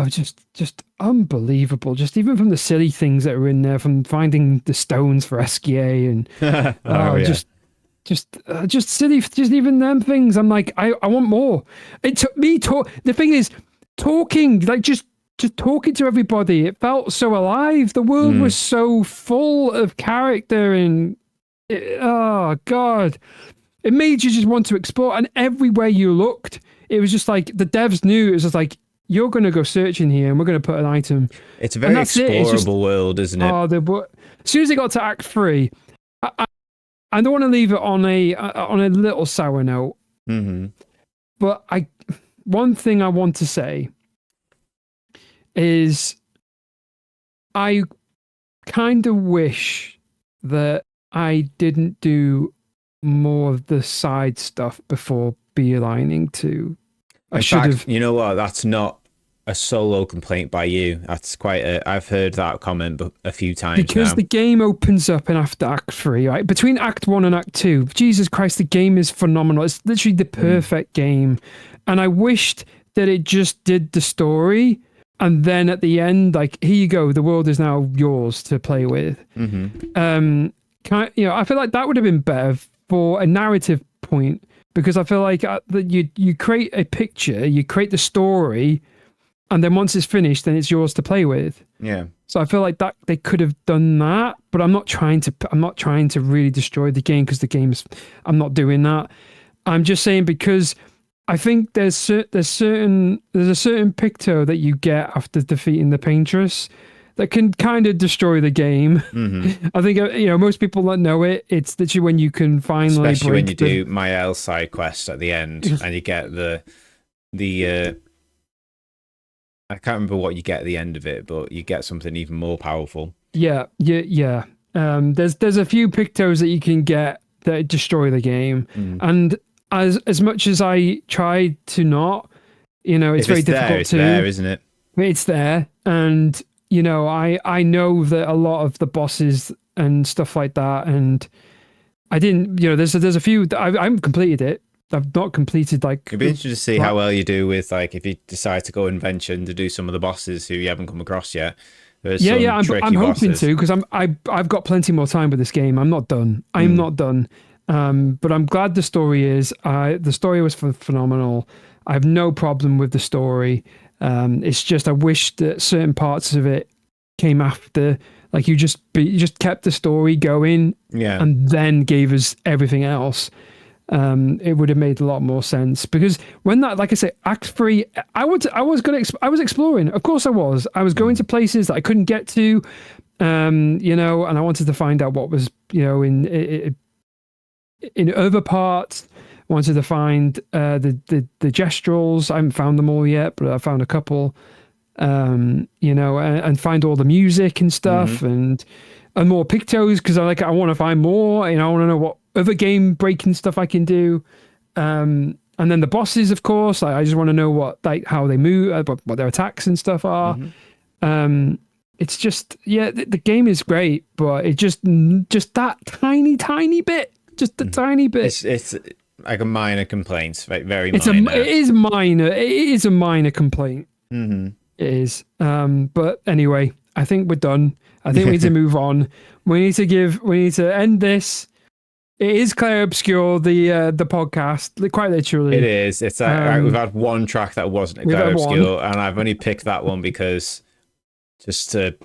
Just unbelievable. Just even from the silly things that are in there, from finding the stones for SKA and just silly, just even them things. I'm like, I want more. It took me the thing is talking, like just talking to everybody. It felt so alive. The world was so full of character, and oh god, it made you just want to explore. And everywhere you looked, it was just like the devs knew. It was just like, you're going to go searching here, and we're going to put an item. It's a very explorable world, isn't it? Oh, as soon as they got to Act 3, I don't want to leave it on a little sour note, but one thing I want to say is I kind of wish that I didn't do more of the side stuff before beelining to. I should have. You know what? That's not a solo complaint by you. That's I've heard that comment a few times because now. The game opens up in after Act 3, right? Between Act 1 and Act 2, Jesus Christ, the game is phenomenal. It's literally the perfect game. And I wished that it just did the story, and then at the end, like, here you go, the world is now yours to play with. I feel like that would have been better for a narrative point, because I feel like that you create a picture, you create the story, and then once it's finished, then it's yours to play with. Yeah. So I feel like that they could have done that, but I'm not trying to really destroy the game, because the game's. I'm not doing that. I'm just saying, because I think there's a certain picto that you get after defeating the Paintress that can kind of destroy the game. I think most people that know it. It's literally when you can finally, especially when you do Mael's side quest at the end, and you get the I can't remember what you get at the end of it, but you get something even more powerful. Yeah. There's a few pictos that you can get that destroy the game, and as much as I tried to not, it's very difficult it's there, isn't it? It's there, and I know that a lot of the bosses and stuff like that, and I didn't. There's a few. I haven't completed it. I've not completed It'd be interesting to see how well you do with if you decide to go and venture and to do some of the bosses who you haven't come across yet. I'm hoping to, because I've got plenty more time with this game. I'm not done. I'm not done. But I'm glad the story is. The story was phenomenal. I have no problem with the story. It's just I wish that certain parts of it came after. Like you just kept the story going, and then gave us everything else. It would have made a lot more sense, because when that, like I say, Act 3, I was exploring. Of course I was. I was going to places that I couldn't get to, and I wanted to find out what was, in other parts. I wanted to find the gestrels. I haven't found them all yet, but I found a couple. And find all the music and stuff, and more pictos, because I want to find more. I want to know what other game breaking stuff I can do. And And then the bosses, of course, I just want to know how they move, what their attacks and stuff are. It's just, the game is great, but it just that tiny bit, just a tiny bit. It's like a minor complaint, like very minor. It is minor. It is a minor complaint. Mm-hmm. It is. But anyway, I think we're done. I think we need to move on. We need to end this. It is Clair Obscur, the podcast, quite literally. It is. It's we've had one track that wasn't Clair Obscur, and I've only picked that one because just to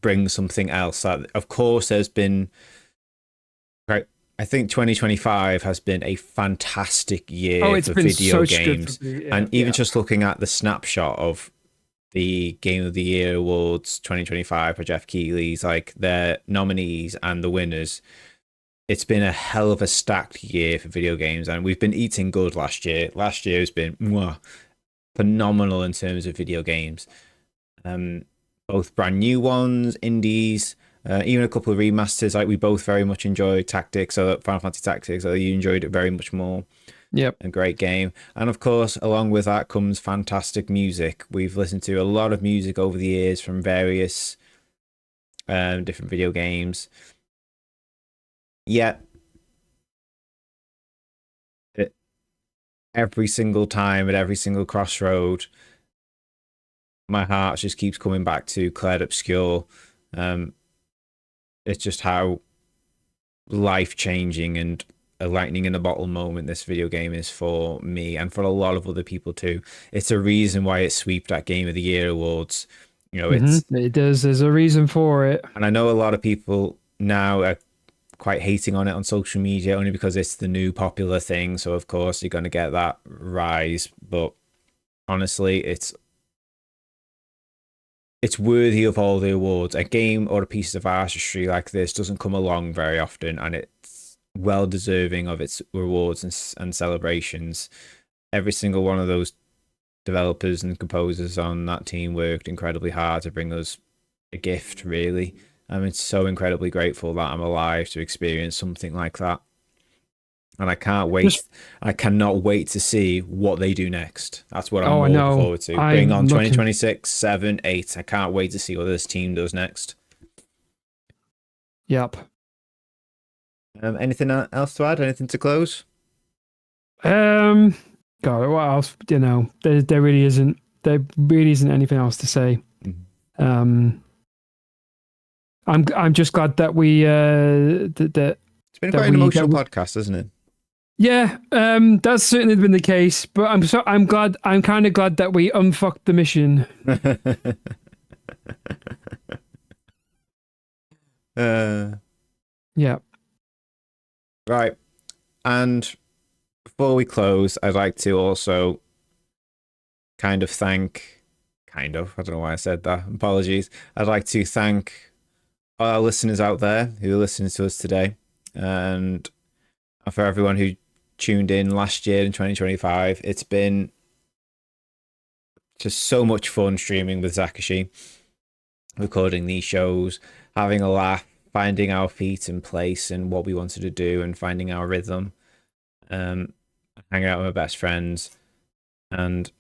bring something else. That, of course, there's been. Right, I think 2025 has been a fantastic year for video games, and even just looking at the snapshot of the Game of the Year Awards 2025 for Jeff Keighley's, like their nominees and the winners. It's been a hell of a stacked year for video games, and we've been eating good last year. Last year has been phenomenal in terms of video games. Both brand new ones, indies, even a couple of remasters. Like we both very much enjoyed Tactics, so Final Fantasy Tactics. So you enjoyed it very much more. Yep, a great game. And of course, along with that comes fantastic music. We've listened to a lot of music over the years from various different video games. Yet, every single time at every single crossroad, my heart just keeps coming back to Clair Obscur. It's just how life-changing and a lightning in a bottle moment this video game is for me and for a lot of other people too. It's a reason why it swept at Game of the Year Awards. You know, it does. There's a reason for it. And I know a lot of people now are quite hating on it on social media only because it's the new popular thing, so of course you're going to get that rise, but honestly it's worthy of all the awards. A game or a piece of artistry like this doesn't come along very often, and it's well deserving of its rewards and celebrations. Every single one of those developers and composers on that team worked incredibly hard to bring us a gift, really. I'm so incredibly grateful that I'm alive to experience something like that. And I can't wait. I cannot wait to see what they do next. That's what I'm looking forward to. Bring on 2026, 7, 8. I can't wait to see what this team does next. Yep. Anything else to add? Anything to close? God, what else? You know, there really isn't. There really isn't anything else to say. Mm-hmm. I'm just glad that we that it's been quite an emotional podcast, hasn't it? Yeah, that's certainly been the case. But I'm glad. I'm kind of glad that we unfucked the mission. Yeah. Right, and before we close, I'd like to also I don't know why I said that. Apologies. I'd like to thank our listeners out there who are listening to us today, and for everyone who tuned in last year in 2025. It's been just so much fun streaming with Zakashi, recording these shows, having a laugh, finding our feet in place and what we wanted to do, and finding our rhythm, hanging out with my best friends, and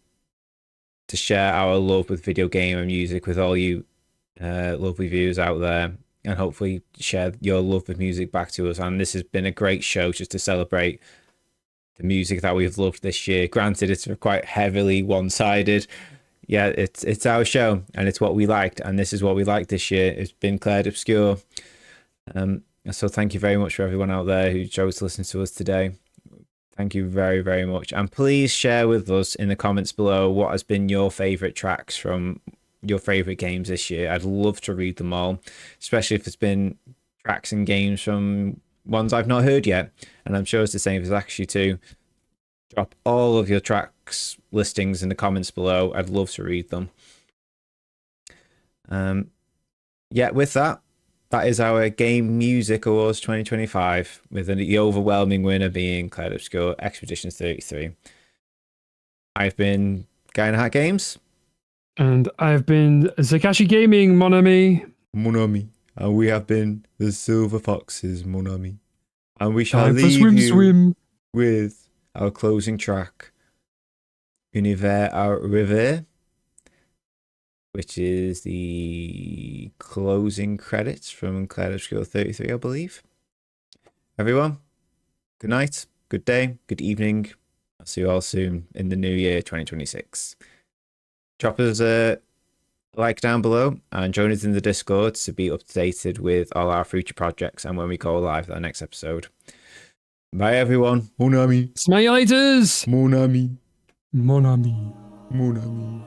to share our love with video game and music with all you lovely viewers out there, and hopefully share your love of music back to us. And this has been a great show just to celebrate the music that we've loved this year. Granted, it's quite heavily one-sided. Yeah, it's our show and it's what we liked, and this is what we liked this year. It's been Clair Obscur. So thank you very much for everyone out there who chose to listen to us today. Thank you very, very much. And please share with us in the comments below what has been your favourite tracks from your favourite games this year. I'd love to read them all, especially if it's been tracks and games from ones I've not heard yet. And I'm sure it's the same for Zakashi too. Drop all of your tracks listings in the comments below. I'd love to read them. Yeah, with that is our Game Music Awards 2025, with the overwhelming winner being Clair Obscur Expeditions 33. I've been GUYINAHATGAMES. And I've been Zakashi Gaming, mon ami. Mon ami. And we have been the Silver Foxes, mon ami. And we shall Time leave for you swim. with our closing track, Univers à rêver, which is the closing credits from Clair Obscur 33, I believe. Everyone, good night, good day, good evening. I'll see you all soon in the new year 2026. Drop us a like down below and join us in the Discord to be updated with all our future projects and when we go live for the next episode. Bye everyone. Mon ami. Smilators! Mon ami. Mon ami. Mon ami.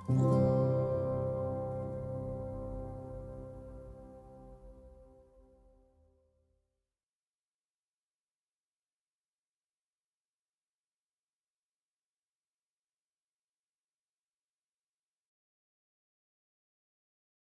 Bye.